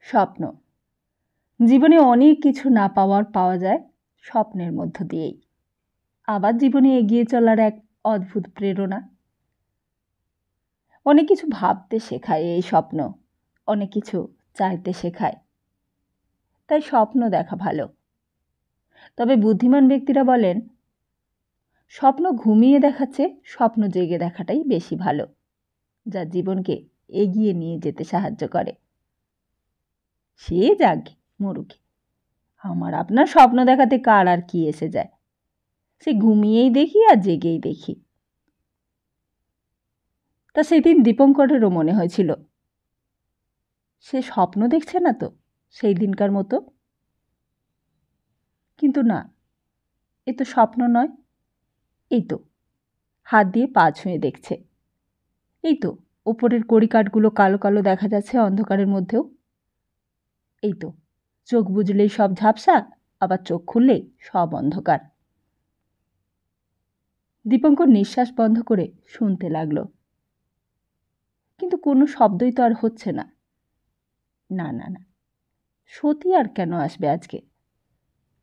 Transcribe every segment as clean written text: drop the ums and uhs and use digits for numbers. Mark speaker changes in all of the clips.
Speaker 1: স্বপ্ন। জীবনে অনেক কিছু না পাওয়া যায় স্বপ্নের মধ্য দিয়েই। আবার জীবনে এগিয়ে চলার এক অদ্ভুত প্রেরণা। অনেক কিছু ভাবতে শেখায় এই স্বপ্ন, অনেক কিছু চাইতে শেখায়। তাই স্বপ্ন দেখা ভালো। তবে বুদ্ধিমান ব্যক্তিরা বলেন, স্বপ্ন ঘুমিয়ে দেখাচ্ছে স্বপ্ন জেগে দেখাটাই বেশি ভালো, যা জীবনকে এগিয়ে নিয়ে যেতে সাহায্য করে। সে যাক মরুক, আমার আপনার স্বপ্ন দেখাতে কার আর কি এসে যায়। সে ঘুমিয়েই দেখি আর জেগেই দেখি। তা সেদিন দীপঙ্করেরও মনে হয়েছিল সে স্বপ্ন দেখছে না তো সেই দিনকার মতো। কিন্তু না, এ তো স্বপ্ন নয়। এই তো হাত দিয়ে পা ছুঁয়ে দেখছে। এই তো ওপরের কড়িকাঠগুলো কালো কালো দেখা যাচ্ছে অন্ধকারের মধ্যেও। এই তো চোখ বুজলেই সব ঝাপসা, আবার চোখ খুললেই সব অন্ধকার। দীপঙ্কর নিঃশ্বাস বন্ধ করে শুনতে লাগলো, কিন্তু কোনো শব্দই তো আর হচ্ছে না। না না না, সতী আর কেন আসবে আজকে?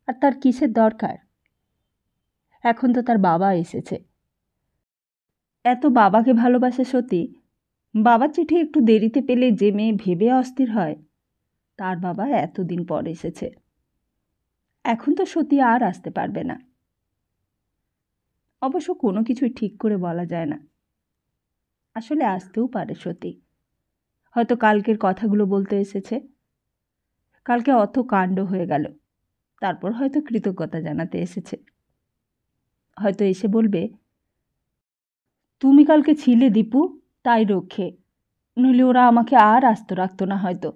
Speaker 1: আর তার কিসের দরকার? এখন তো তার বাবা এসেছে। এত বাবাকে ভালোবাসে সতী, বাবার চিঠি একটু দেরিতে পেলে যে মেয়ে ভেবে অস্থির হয়, তার বাবা এতদিন পর এসেছে। এখন তো সতী আর আসতে পারবে না। অবশ্য কোনো কিছুই ঠিক করে বলা যায় না। আসলে আসতেও পারে সতী, হয়তো কালকের কথাগুলো বলতে এসেছে। কালকে অত কাণ্ড হয়ে গেল, তারপর হয়তো কৃতজ্ঞতা জানাতে এসেছে। হয়তো এসে বলবে, তুমি কালকে ছিলে দীপু, তাই রক্ষে, নইলে ওরা আমাকে আর আস্ত রাখতো না হয়তো।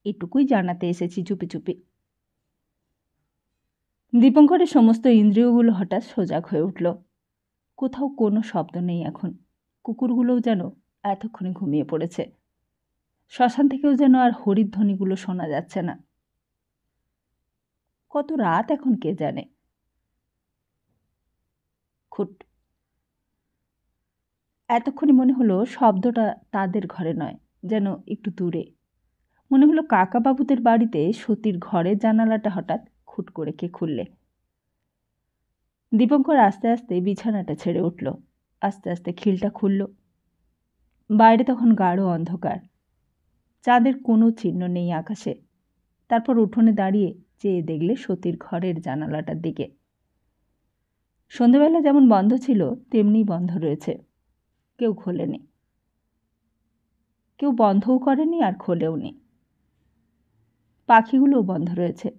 Speaker 1: এটুকুই জানাতে এসেছি চুপি চুপি। দীপঙ্করের সমস্ত ইন্দ্রিয়গুলো হঠাৎ সজাগ হয়ে উঠল। কোথাও কোনো শব্দ নেই এখন। কুকুরগুলোও যেন এতক্ষণে ঘুমিয়ে পড়েছে। শ্মশান থেকেও যেন আর হরিধ্বনিগুলো শোনা যাচ্ছে না। কত রাত এখন কে জানে। খুট। এতক্ষণে মনে হলো শব্দটা তাদের ঘরে নয়, যেন একটু দূরে। মনে হলো কাকাবাবুদের বাড়িতে সতীর ঘরের জানালাটা হঠাৎ খুট করে কে খুললে। দীপঙ্কর আস্তে আস্তে বিছানাটা ছেড়ে উঠল, আস্তে আস্তে খিলটা খুলল। বাইরে তখন গাঢ় অন্ধকার, চাঁদের কোনো চিহ্ন নেই আকাশে। তারপর উঠোনে দাঁড়িয়ে চেয়ে দেখলে সতীর ঘরের জানালাটার দিকে। সন্ধেবেলা যেমন বন্ধ ছিল তেমনি বন্ধ রয়েছে, কেউ খোলেনি। কেউ বন্ধও করেনি আর খোলেও নি। পাখিগুলোও বন্ধ রয়েছে।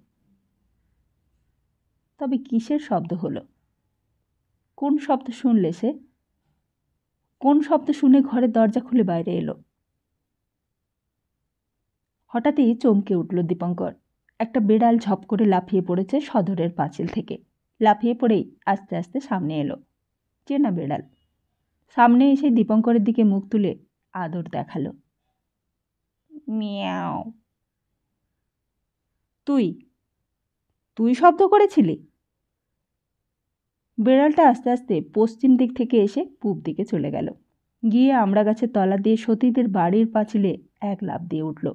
Speaker 1: তবে কিসের শব্দ হলো? কোন শব্দ শুনলে সে? কোন শব্দ শুনে ঘরের দরজা খুলে বাইরে এলো? হঠাৎই চমকে উঠল দীপঙ্কর। একটা বেড়াল ঝপ করে লাফিয়ে পড়েছে সদরের পাঁচিল থেকে। লাফিয়ে পড়েই আস্তে আস্তে সামনে এলো। চেনা বেড়াল। সামনে এসে দীপঙ্করের দিকে মুখ তুলে আদর দেখালো। মিয়াও। তুই তুই শব্দ করেছিলি? বেড়ালটা আস্তে আস্তে পশ্চিম দিক থেকে এসে পূব দিকে চলে গেল। গিয়ে আমড়া গাছের তলা দিয়ে সতীদের বাড়ির পাঁচিলে এক লাফ দিয়ে উঠল।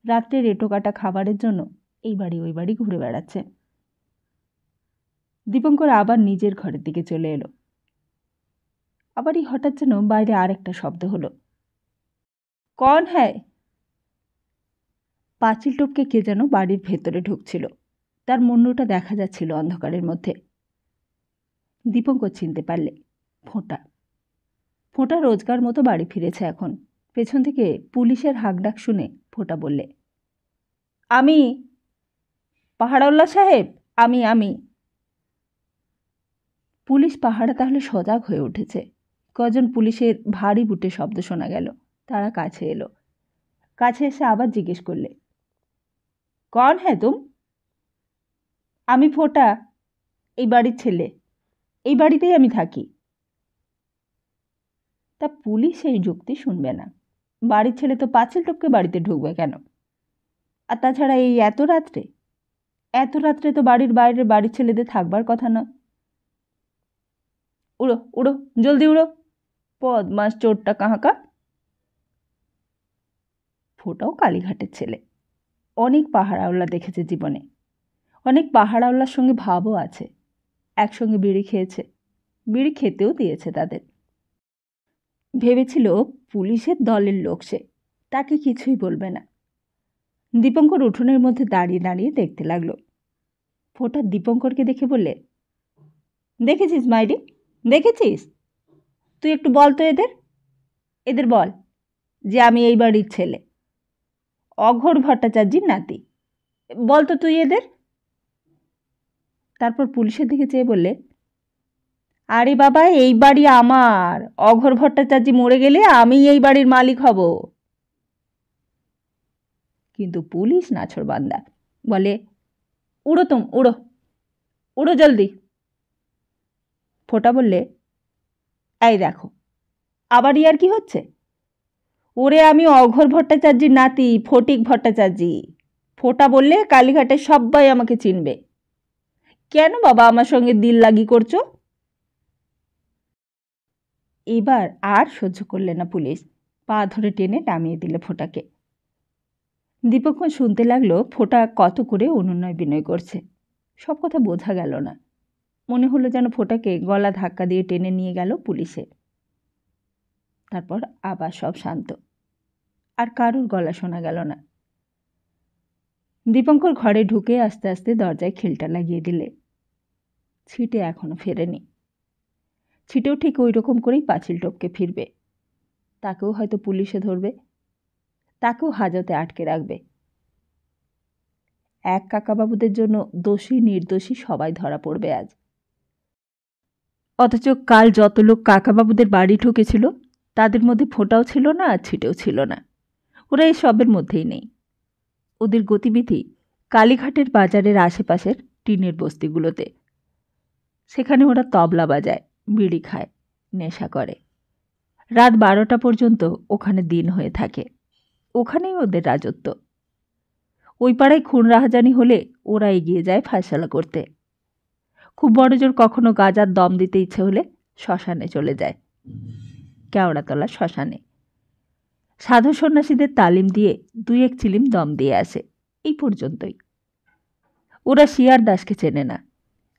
Speaker 1: রাত্রের এঁটোকাটা খাবারের জন্য এই বাড়ি ওই বাড়ি ঘুরে বেড়াচ্ছে। দীপঙ্কর আবার নিজের ঘরের দিকে চলে এলো। আবারই হঠাৎ যেন বাইরে আরেকটা শব্দ হলো। কন হ্যায়? পাঁচিল টপকে কে যেন বাড়ির ভেতরে ঢুকছিল। তার মুন্ডুটা দেখা যাচ্ছিল অন্ধকারের মধ্যে। দীপঙ্কর চিনতে পারলে ফোঁটা। ফোঁটা রোজগার মতো বাড়ি ফিরেছে এখন। পেছন থেকে পুলিশের হাঁকডাক শুনে ফোঁটা বললে, আমি পাহাড়াউল্লা সাহেব, আমি। পুলিশ পাহারা তাহলে সজাগ হয়ে উঠেছে। কজন পুলিশের ভারী বুটে শব্দ শোনা গেল। তারা কাছে এলো। কাছে এসে আবার জিজ্ঞেস করলে, কন হ্যাঁ তুম? আমি ফোঁটা, এই বাড়ির ছেলে। এই বাড়িতেই আমি থাকি। তা পুলিশ এই যুক্তি শুনবে না। বাড়ির ছেলে তো পাঁচিল টপকে বাড়িতে ঢুকবে কেন? আর তাছাড়া এই এত রাত্রে তো বাড়ির বাইরে বাড়ির ছেলেদের থাকবার কথা নয়। উড়ো উড়ো, জলদি উড়ো, বদমাস চোরটা কাহাকা। ফোটাও কালীঘাটের ছেলে। অনেক পাহাড়াওয়ালা দেখেছে জীবনে, অনেক পাহাড়াওয়ালার সঙ্গে ভাবও আছে। একসঙ্গে বিড়ি খেয়েছে, বিড়ি খেতেও দিয়েছে তাদের। ভেবেছিল পুলিশের দলের লোক সে, তাকে কিছুই বলবে না। দীপঙ্কর উঠোনের মধ্যে দাঁড়িয়ে দাঁড়িয়ে দেখতে লাগলো। ফোটা দীপঙ্করকে দেখে বললে, দেখেছিস মাইরি, দেখেছিস? তুই একটু বল তো এদের বল যে আমি এই বাড়ির ছেলে, অঘোর ভট্টাচার্যির নাতি। বল তো তুই এদের। তারপর পুলিশের দিকে চেয়ে বললে, আরে বাবা, এই বাড়ি আমার। অঘোর ভট্টাচার্য মরে গেলে আমি এই বাড়ির মালিক হব। কিন্তু পুলিশ নাছোড়বান্দা, বলে, উড়ো উড়ো উড়ো জলদি। ফোটা বললে, এই দেখো, আবার ইয়ার কি হচ্ছে? ওরে আমি অঘোর ভট্টাচার্যির নাতি, ফটিক ভট্টাচার্যি। ফোটা বললে কালীঘাটের সবাই আমাকে চিনবে। কেন বাবা আমার সঙ্গে দিল লাগি করছো? এবার আর সহ্য করলে না পুলিশ, পা ধরে টেনে নামিয়ে দিলে ফোটাকে। দীপঙ্কর শুনতে লাগলো ফোটা কত করে অনুনয় বিনয় করছে। সব কথা বোঝা গেল না। মনে হলো যেন ফোটাকে গলা ধাক্কা দিয়ে টেনে নিয়ে গেল পুলিশে। তারপর আবার সব শান্ত, আর কারোর গলা শোনা গেল না। দীপঙ্কর ঘরে ঢুকে আস্তে আস্তে দরজায় খিলটা লাগিয়ে দিলে। ছিটে এখনো ফেরেনি। ছিটেও ঠিক ওই রকম করেই পাঁচিল টপকে ফিরবে। তাকেও হয়তো পুলিশে ধরবে, তাকেও হাজতে আটকে রাখবে। এক কাকাবাবুদের জন্য দোষী নির্দোষী সবাই ধরা পড়বে আজ। অথচ কাল যত লোক কাকাবাবুদের বাড়ি ঢুকেছিল তাদের মধ্যে ফোটাও ছিল না আর ছিটেও ছিল না। ওরা এই সবের মধ্যেই নেই। ওদের গতিবিধি কালীঘাটের বাজারের আশেপাশের টিনের বস্তিগুলোতে। সেখানে ওরা তবলা বাজায়, বিড়ি খায়, নেশা করে। রাত 12টা পর্যন্ত ওখানে দিন হয়ে থাকে। ওখানেই ওদের রাজত্ব। ওই পাড়ায় খুন রাহাজানি হলে ওরা এগিয়ে যায় ফায়সালা করতে। খুব বড়জোর কখনো গাজার দম দিতে ইচ্ছে হলে শ্মশানে চলে যায়, কেওড়াতলা শ্মশানে। সাধু সন্ন্যাসীদের তালিম দিয়ে 2-1 চিলিম দম দিয়ে আসে, এই পর্যন্তই। ওরা শিয়ার দাসকে চেনে না,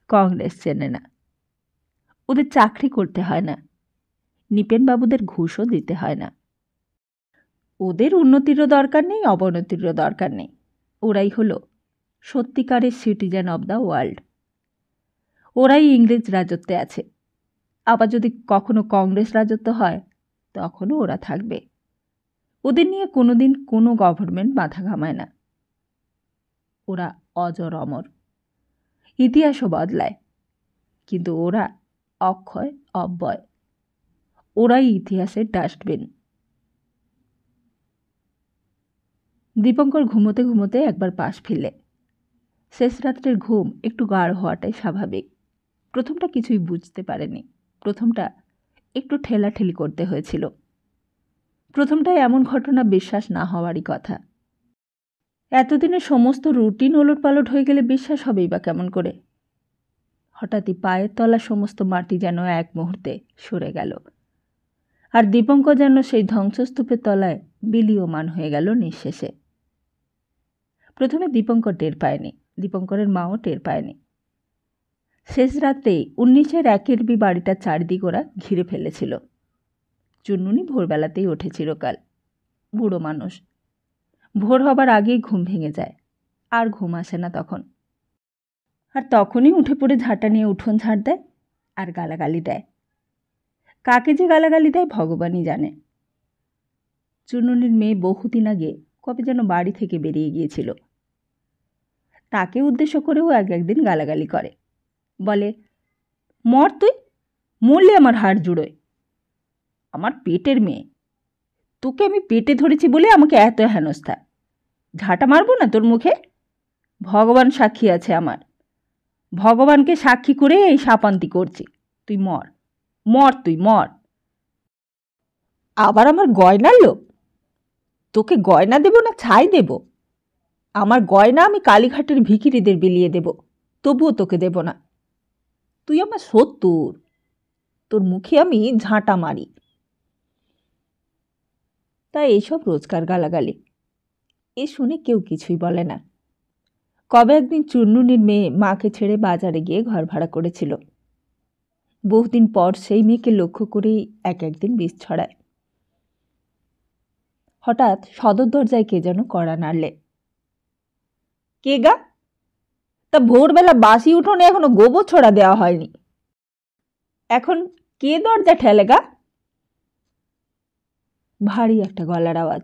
Speaker 1: কংগ্রেস চেনে না। ওদের চাকরি করতে হয় না, নিপেনবাবুদের ঘুষও দিতে হয় না। ওদের উন্নতিরও দরকার নেই, অবনতিরও দরকার নেই। ওরাই হলো সত্যিকারের সিটিজেন অব দ্য ওয়ার্ল্ড। ওরাই ইংরেজ রাজত্বে আছে। আবার যদি কখনো কংগ্রেস রাজত্ব হয় তখনও ওরা থাকবে। ওদের নিয়ে কোনোদিন কোনো গভর্নমেন্ট মাথা ঘামায় না। ওরা অজর অমর, ইতিহাসও বদলায়, কিন্তু ওরা অক্ষয় অব্যয়। ওরাই ইতিহাসের ডাস্টবিন। দীপঙ্কর ঘুমোতে ঘুমোতে একবার পাশ ফিরলে। শেষ রাত্রের ঘুম একটু গাঢ় হওয়াটাই স্বাভাবিক। প্রথমটা কিছুই বুঝতে পারেনি। প্রথমটা একটু ঠেলাঠেলি করতে হয়েছিল। প্রথমটায় এমন ঘটনা বিশ্বাস না হওয়ারই কথা। এতদিনে সমস্ত রুটিন ওলটপালট হয়ে গেলে বিশ্বাস হবেই বা কেমন করে? হঠাৎই পায়ের তলা সমস্ত মাটি যেন এক মুহূর্তে সরে গেল, আর দীপঙ্কর যেন সেই ধ্বংসস্তূপের তলায় বিলীয়মান হয়ে গেল নিঃশেষে। প্রথমে দীপঙ্কর টের পায়নি, দীপঙ্করের মাও টের পায়নি। শেষ রাত্রেই 19-এর 1-বি বাড়িটার চারিদিক ওরা ঘিরে ফেলেছিল। চুন্নুনি ভোরবেলাতেই ওঠে চিরকাল। বুড়ো মানুষ, ভোর হবার আগেই ঘুম ভেঙে যায়, আর ঘুম আসে না তখন। আর তখনই উঠে পড়ে ঝাঁটা নিয়ে উঠোন ঝাড় দেয় আর গালাগালি দেয়। কাকে যে গালাগালি দেয় ভগবানই জানে। চুন্নুনির মেয়ে বহুদিন আগে কবে যেন বাড়ি থেকে বেরিয়ে গিয়েছিল। তাকে উদ্দেশ্য করেও একদিন গালাগালি করে, বলে, মর তুই, মরলে আমার হাড় জুড়োয়। আমার পেটের মেয়ে, তোকে আমি পেটে ধরেছি বলে আমাকে এত হেনস্থা। ঝাঁটা মারবো না তোর মুখে? ভগবান সাক্ষী আছে আমার, ভগবানকে সাক্ষী করে এই শাপান্তি করছি। তুই মর, মর তুই মর। আবার আমার গয়নার লোক? তোকে গয়না দেব না ছাই দেব? আমার গয়না আমি কালীঘাটের ভিখিরিদের বিলিয়ে দেব, তবুও তোকে দেব না। তুই আমার শত্রুর, তোর মুখে আমি ঝাঁটা মারি। তাই এইসব রোজকার গালাগালি। এ শুনে কেউ কিছুই বলে না। কবে একদিন চুন্নুনির মেয়ে মাকে ছেড়ে বাজারে গিয়ে ঘর ভাড়া করেছিল। বহুদিন পর সেই মেয়েকে লক্ষ্য করেই একদিন বিষ ছড়ায়। হঠাৎ সদর দরজায় কে যেন কড়া নাড়লে। কে গা? তা ভোরবেলা বাসি উঠোনে এখনো গোবর ছড়া দেওয়া হয়নি, এখন কে দরজা ঠেলে গা? ভারী একটা গলার আওয়াজ,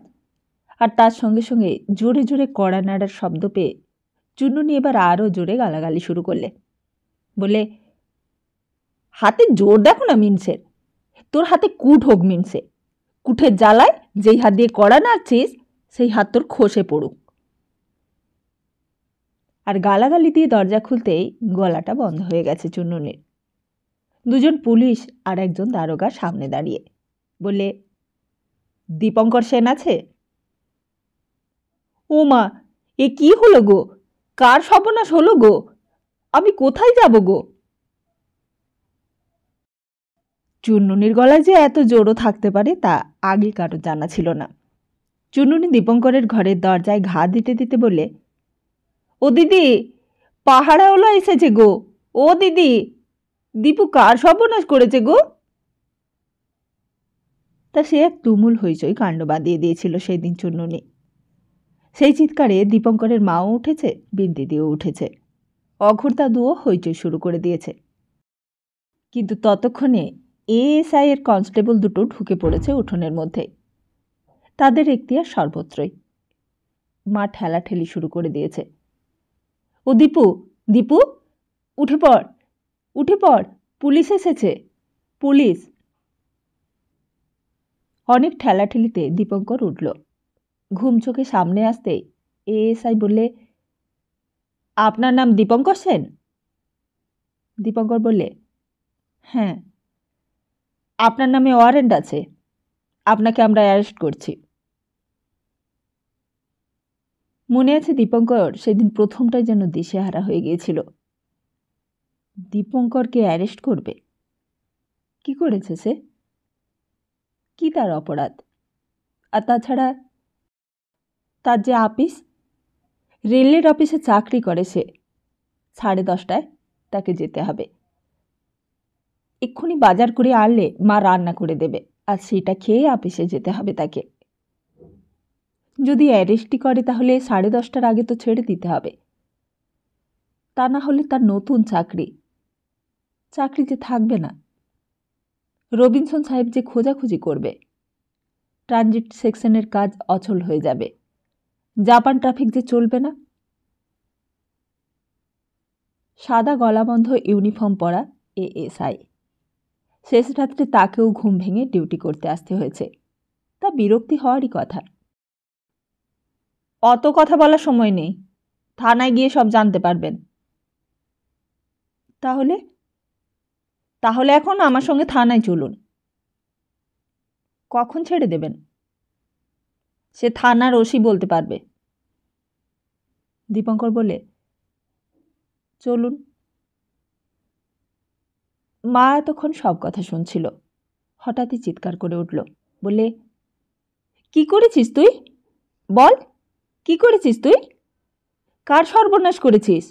Speaker 1: আর তার সঙ্গে সঙ্গে জোরে জোরে কড়া নাড়ার শব্দ পেয়ে চুন্নুনি এবার আরও জোরে গালাগালি শুরু করলে। বলে, হাতে জোর দেখো না মিনসের, তোর হাতে কুট হোক মিনসে, কুঠের জ্বালায় যেই হাত দিয়ে কড়া নাড়ছিস সেই হাত তোর খসে পড়ুক। আর গালাগালি দিয়ে দরজা খুলতেই গলাটা বন্ধ হয়ে গেছে চুন্নুনির। দুজন পুলিশ আর একজন দারোগা সামনে দাঁড়িয়ে। বলে, দীপঙ্কর সেন আছে? ও মা, এ কি হলো গো? কার সর্বনাশ হলো গো? আমি কোথায় যাব গো? চুন্নুনির গলায় যে এত জোরও থাকতে পারে তা আগে কারো জানা ছিল না। চুন্নুনি দীপঙ্করের ঘরের দরজায় ঘা দিতে দিতে বলে, ও দিদি, পাহাড়াওয়ালা এসেছে গো। ও দিদি, দীপু কার সর্বনাশ করেছে গো? তা সে এক তুমুল হইচই কাণ্ড বাঁধিয়ে দিয়েছিল সেই দিন চুন্নুনি। সেই চিৎকারে দীপঙ্করের মাও উঠেছে, বিন্তি দিয়েও উঠেছে, অঘোর দাদুও হইচই শুরু করে দিয়েছে। কিন্তু ততক্ষণে এএসআই এর কনস্টেবল দুটো ঢুকে পড়েছে উঠোনের মধ্যে। তাদের এখতিয়ার সর্বত্রই। মা ঠেলাঠেলি শুরু করে দিয়েছে। ও দীপু, দীপু, উঠে পড়, উঠে পড়, পুলিশ এসেছে, পুলিশ। অনেক ঠেলাঠেলিতে দীপঙ্কর উঠল। ঘুম চোখে সামনে আসতেই এএসআই বললে, আপনার নাম দীপঙ্কর সেন? দীপঙ্কর বললে, হ্যাঁ। আপনার নামে ওয়ারেন্ট আছে, আপনাকে আমরা অ্যারেস্ট করছি। মনে আছে দীপঙ্কর সেদিন প্রথমটাই যেন দিশেহারা হয়ে গিয়েছিল। দীপঙ্করকে অ্যারেস্ট করবে? কি করেছে সে? কি তার অপরাধ? আর তাছাড়া তার যে আপিস, রেলের অফিসে চাকরি করে সে, 10:30টায় তাকে যেতে হবে। এক্ষুনি বাজার করে আনলে মা রান্না করে দেবে, আর সেটা খেয়ে অফিসে যেতে হবে তাকে। যদি অ্যারেস্টই করে তাহলে 10:30টার আগে তো ছেড়ে দিতে হবে, তা না হলে তার নতুন চাকরি যে থাকবে না। রবিনসন সাহেব যে খোঁজাখুঁজি করবে, ট্রানজিট সেকশনের কাজ অচল হয়ে যাবে, জাপান ট্রাফিক যে চলবে না। সাদা গলাবন্ধ ইউনিফর্ম পরা এএসআই, শেষ রাত্রে তাকেও ঘুম ভেঙে ডিউটি করতে আসতে হয়েছে। তা বিরক্তি হওয়ারই কথা। অত কথা বলার সময় নেই, থানায় গিয়ে সব জানতে পারবেন। তাহলে তাহলে এখন আমার সঙ্গে থানায় চলুন। কখন ছেড়ে দেবেন? সে থানার ওসি বলতে পারবে। দীপঙ্কর বলে, চলুন। মা এতক্ষণ সব কথা শুনছিল, হঠাৎই চিৎকার করে উঠল। বলে, কি করেছিস তুই? বল, কি করেছিস তুই? কার সর্বনাশ করেছিস?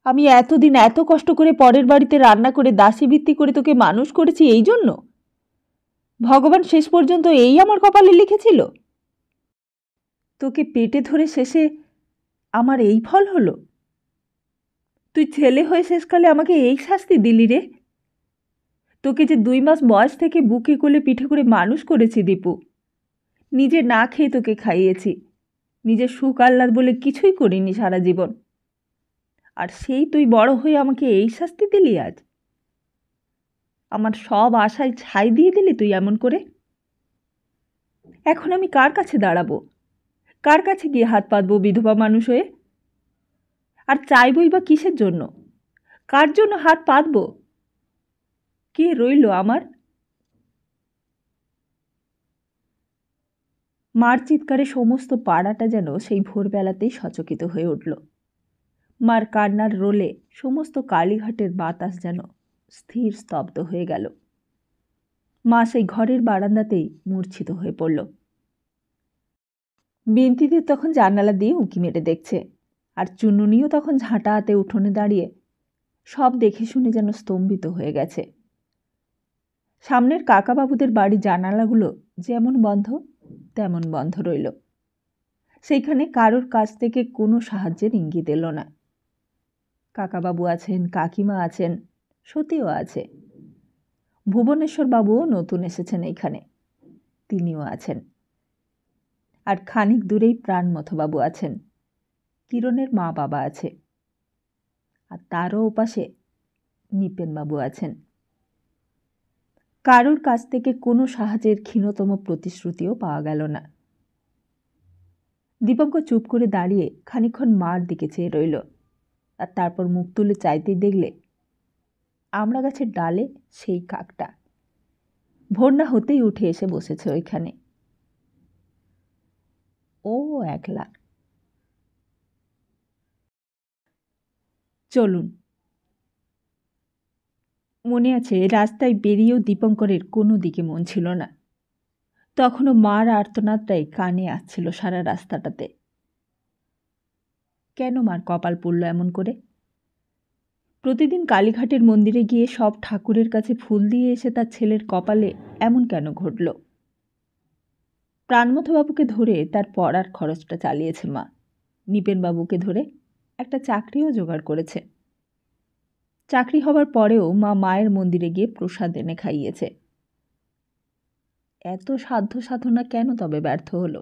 Speaker 1: আমি এতদিন এত কষ্ট করে পরের বাড়িতে রান্না করে দাসী বৃত্তি করে তোকে মানুষ করেছি এই জন্য? ভগবান শেষ পর্যন্ত এই আমার কপালে লিখেছিল? তোকে পেটে ধরে শেষে আমার এই ফল হলো? তুই ছেলে হয়ে শেষকালে আমাকে এই শাস্তি দিলি রে? তোকে যে 2 মাস বয়স থেকে বুকে কোলে পিঠে করে মানুষ করেছি দীপু, নিজে না খেয়ে তোকে খাইয়েছি, নিজের সুখ আহ্লাদ বলে কিছুই করিনি সারা জীবন, আর সেই তুই বড় হয়ে আমাকে এই শাস্তি দিলি আজ? আমার সব আশায় ছাই দিয়ে দিলি তুই এমন করে। এখন আমি কার কাছে দাঁড়াবো? কার কাছে গিয়ে হাত পাতবো বিধবা মানুষ হয়ে? আর চাইবই বা কিসের জন্য? কার জন্য হাত পাতবো? কে রইল আমার? মার চিৎকারে সমস্ত পাড়াটা যেন সেই ভোরবেলাতেই সচকিত হয়ে উঠল। মার কান্নার রোলে সমস্ত কালীঘাটের বাতাস যেন স্থির স্তব্ধ হয়ে গেল। মা সেই ঘরের বারান্দাতেই মূর্ছিত হয়ে পড়ল। বিন্তিদের তখন জানালা দিয়ে উঁকি মেরে দেখছে, আর চুনুনিও তখন ঝাঁটা হাতে উঠোনে দাঁড়িয়ে সব দেখে শুনে যেন স্তম্ভিত হয়ে গেছে। সামনের কাকাবাবুদের বাড়ির জানালাগুলো যেমন বন্ধ তেমন বন্ধ রইল। সেইখানে কারোর কাছ থেকে কোনো সাহায্যের ইঙ্গিত এলো না। কাকাবাবু আছেন, কাকিমা আছেন, সতীও আছে। ভুবনেশ্বর বাবুও নতুন এসেছেন এইখানে, তিনিও আছেন। আর খানিক দূরেই প্রাণমথবাবু আছেন, কিরণের মা বাবা আছে। আর তারও ওপাশে নিপেনবাবু আছেন। কারোর কাছ থেকে কোনো সাহায্যের ক্ষীণতম প্রতিশ্রুতিও পাওয়া গেল না। দীপঙ্কর চুপ করে দাঁড়িয়ে খানিকক্ষণ মার দিকে চেয়ে রইল, আর তারপর মুখ তুলে চাইতেই দেখলে আমড়া গাছের ডালে সেই কাকটা ভোর না হতেই উঠে এসে বসেছে ওইখানে। ও একলা। চলুন। মনে আছে রাস্তায় বেরিয়েও দীপঙ্করের কোনো দিকে মন ছিল না। তখনও মার আর্তনাদটাই কানে আসছিল সারা রাস্তাটাতে। কেন মার কপাল পড়ল এমন করে? প্রতিদিন কালীঘাটের মন্দিরে গিয়ে সব ঠাকুরের কাছে ফুল দিয়ে এসে তার ছেলের কপালে এমন কেন ঘটল? প্রাণমথবাবুকে ধরে তার পড়ার খরচটা চালিয়েছে মা, নিপেনবাবুকে ধরে একটা চাকরিও জোগাড় করেছে। চাকরি হবার পরেও মা মায়ের মন্দিরে গিয়ে প্রসাদ এনে খাইয়েছে। এত সাধ্য সাধনা কেন তবে ব্যর্থ হলো?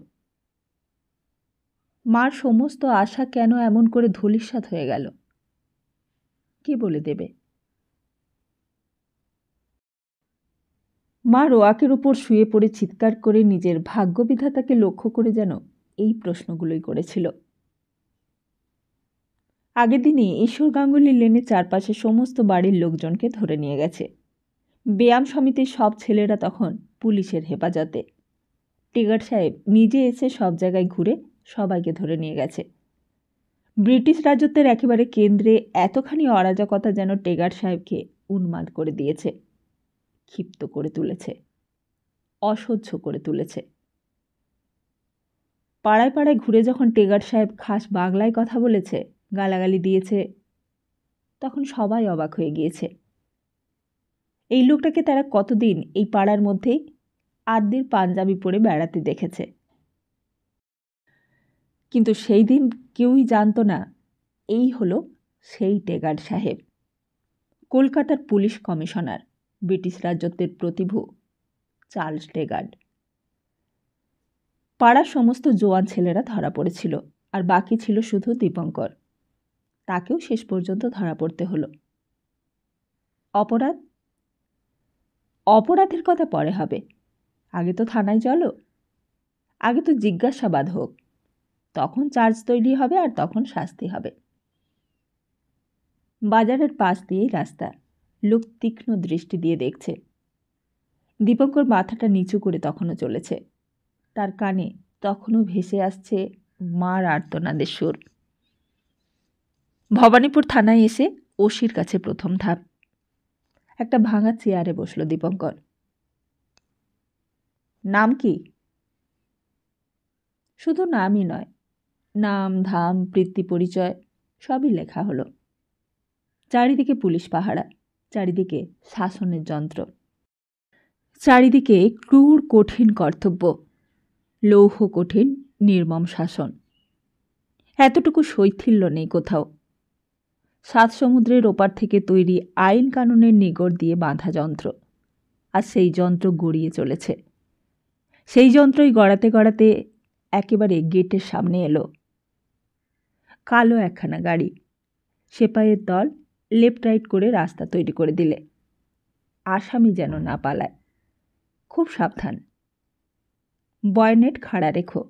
Speaker 1: মার সমস্ত আশা কেন এমন করে ধূলিসাৎ হয়ে গেল? কে বলে দেবে? মা রোয়াকের উপর শুয়ে পড়ে চিৎকার করে নিজের ভাগ্যবিধাতাকে লক্ষ্য করে যেন এই প্রশ্নগুলোই করেছিল। আগের দিনই ঈশ্বর গাঙ্গুলি লেনের চারপাশে সমস্ত বাড়ির লোকজনকে ধরে নিয়ে গেছে। ব্যায়াম সমিতির সব ছেলেরা তখন পুলিশের হেফাজতে। টেগার সাহেব নিজে এসে সব জায়গায় ঘুরে সবাইকে ধরে নিয়ে গেছে। ব্রিটিশ রাজত্বের একেবারে কেন্দ্রে এতখানি অরাজকতা যেন টেগার সাহেবকে উন্মাদ করে দিয়েছে, ক্ষিপ্ত করে তুলেছে, অসহ্য করে তুলেছে। পাড়ায় পাড়ায় ঘুরে যখন টেগার সাহেব খাস বাংলায় কথা বলেছে, গালাগালি দিয়েছে, তখন সবাই অবাক হয়ে গিয়েছে। এই লোকটাকে তারা কতদিন এই পাড়ার মধ্যেই আদ্যির পাঞ্জাবি পরে বেড়াতে দেখেছে। কিন্তু সেই দিন কেউই জানত না এই হলো সেই টেগার সাহেব, কলকাতার পুলিশ কমিশনার, ব্রিটিশ রাজত্বের প্রতিভু চার্লস টেগার্ড। পাড়ার সমস্ত জোয়ান ছেলেরা ধরা পড়েছিল, আর বাকি ছিল শুধু দীপঙ্কর। তাকেও শেষ পর্যন্ত ধরা পড়তে হলো। অপরাধ? অপরাধের কথা পরে হবে, আগে তো থানায় চলো, আগে তো জিজ্ঞাসাবাদ হোক, তখন চার্জ তৈরি হবে আর তখন শাস্তি হবে। বাজারের পাশ দিয়েই রাস্তা, লোক তীক্ষ্ণ দৃষ্টি দিয়ে দেখছে। দীপঙ্কর মাথাটা নিচু করে তখনও চলেছে, তার কানে তখনও ভেসে আসছে মার আর্তনাদের সুর। ভবানীপুর থানায় এসে ওসির কাছে প্রথম ধাপ। একটা ভাঙা চেয়ারে বসল দীপঙ্কর। নাম কি? শুধু নামই নয়, নাম ধাম বৃত্তি পরিচয় সবই লেখা হলো। চারিদিকে পুলিশ পাহারা, চারিদিকে শাসনের যন্ত্র, চারিদিকে ক্রূর কঠিন কর্তব্য, লৌহ কঠিন নির্মম শাসন। এতটুকু শৈথিল্য নেই কোথাও। 7 সমুদ্রের ওপার থেকে তৈরি আইন কানুনের নিগড় দিয়ে বাঁধা যন্ত্র, আর সেই যন্ত্র গড়িয়ে চলেছে। সেই যন্ত্রই গড়াতে গড়াতে একেবারে গেটের সামনে এলো। কালো একখানা গাড়ি, সেপাইয়ের দল লেফট রাইট করে রাস্তা তৈরি করে দিলে। আসামি যেন না পালায়, খুব সাবধান। বয়নেট খাড়া রেখো,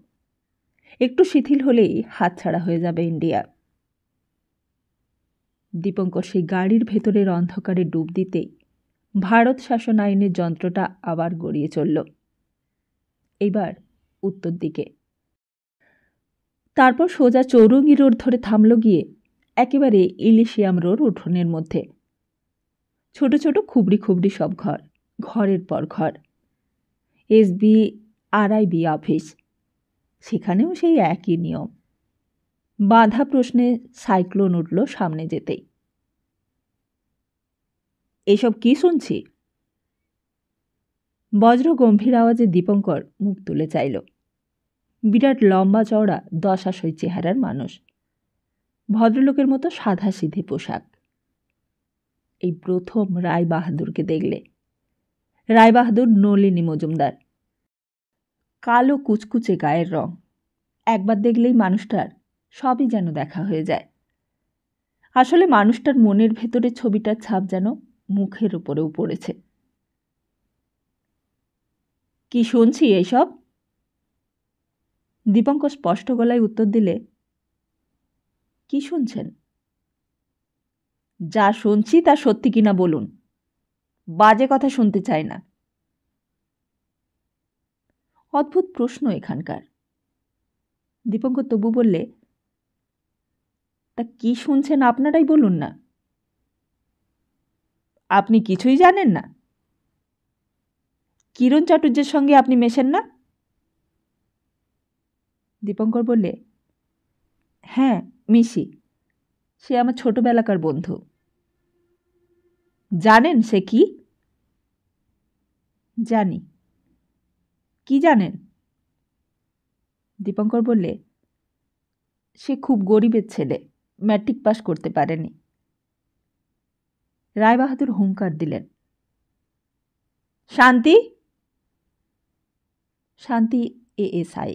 Speaker 1: একটু শিথিল হলেই হাতছাড়া হয়ে যাবে ইন্ডিয়া। দীপঙ্কর সেই গাড়ির ভেতরের অন্ধকারে ডুব দিতেই ভারত শাসন আইনের যন্ত্রটা আবার গড়িয়ে চলল। এইবার উত্তর দিকে, তারপর সোজা চৌরঙ্গি রোড ধরে থামল গিয়ে একেবারে ইলিশিয়াম রোড উঠোনের মধ্যে। ছোট ছোট খুবড়ি খুবড়ি সব ঘর, ঘরের পর ঘর। SB RIB অফিস, সেখানেও সেই একই নিয়ম। বাধা প্রশ্নে সাইক্লোন উঠল সামনে যেতেই। এসব কি শুনছি? বজ্র গম্ভীর আওয়াজে দীপঙ্কর মুখ তুলে চাইল। বিরাট লম্বা চওড়া দশাশয় চেহারার মানুষ, ভদ্রলোকের মতো সাদা সিধে পোশাক। এই প্রথম রায় বাহাদুরকে দেখলে। রায় বাহাদুর নলিনী মজুমদার, কালো কুচকুচে গায়ের রং। একবার দেখলেই মানুষটার সবই যেন দেখা হয়ে যায়। আসলে মানুষটার মনের ভেতরে ছবিটার ছাপ যেন মুখের উপরেও পড়েছে। কি শুনছি এইসব? দীপঙ্কর স্পষ্ট গলায় উত্তর দিলে, কি শুনছেন? যা শুনছি তা সত্যি কিনা বলুন, বাজে কথা শুনতে চাই না। অদ্ভুত প্রশ্ন এখানকার। দীপঙ্কর তবু বললে, তা কি শুনছেন আপনারাই বলুন না। আপনি কিছুই জানেন না? কিরণ চাটুর্যের সঙ্গে আপনি মেশেন না? দীপঙ্কর বললে, হ্যাঁ মিশি, সে আমার ছোটবেলাকার বন্ধু। জানেন সে কি? জানি। কি জানেন? দীপঙ্কর বললে, সে খুব গরিবের ছেলে, ম্যাট্রিক পাস করতে পারেনি। রায়বাহাদুর হুঙ্কার দিলেন, শান্তি। শান্তি এএসআই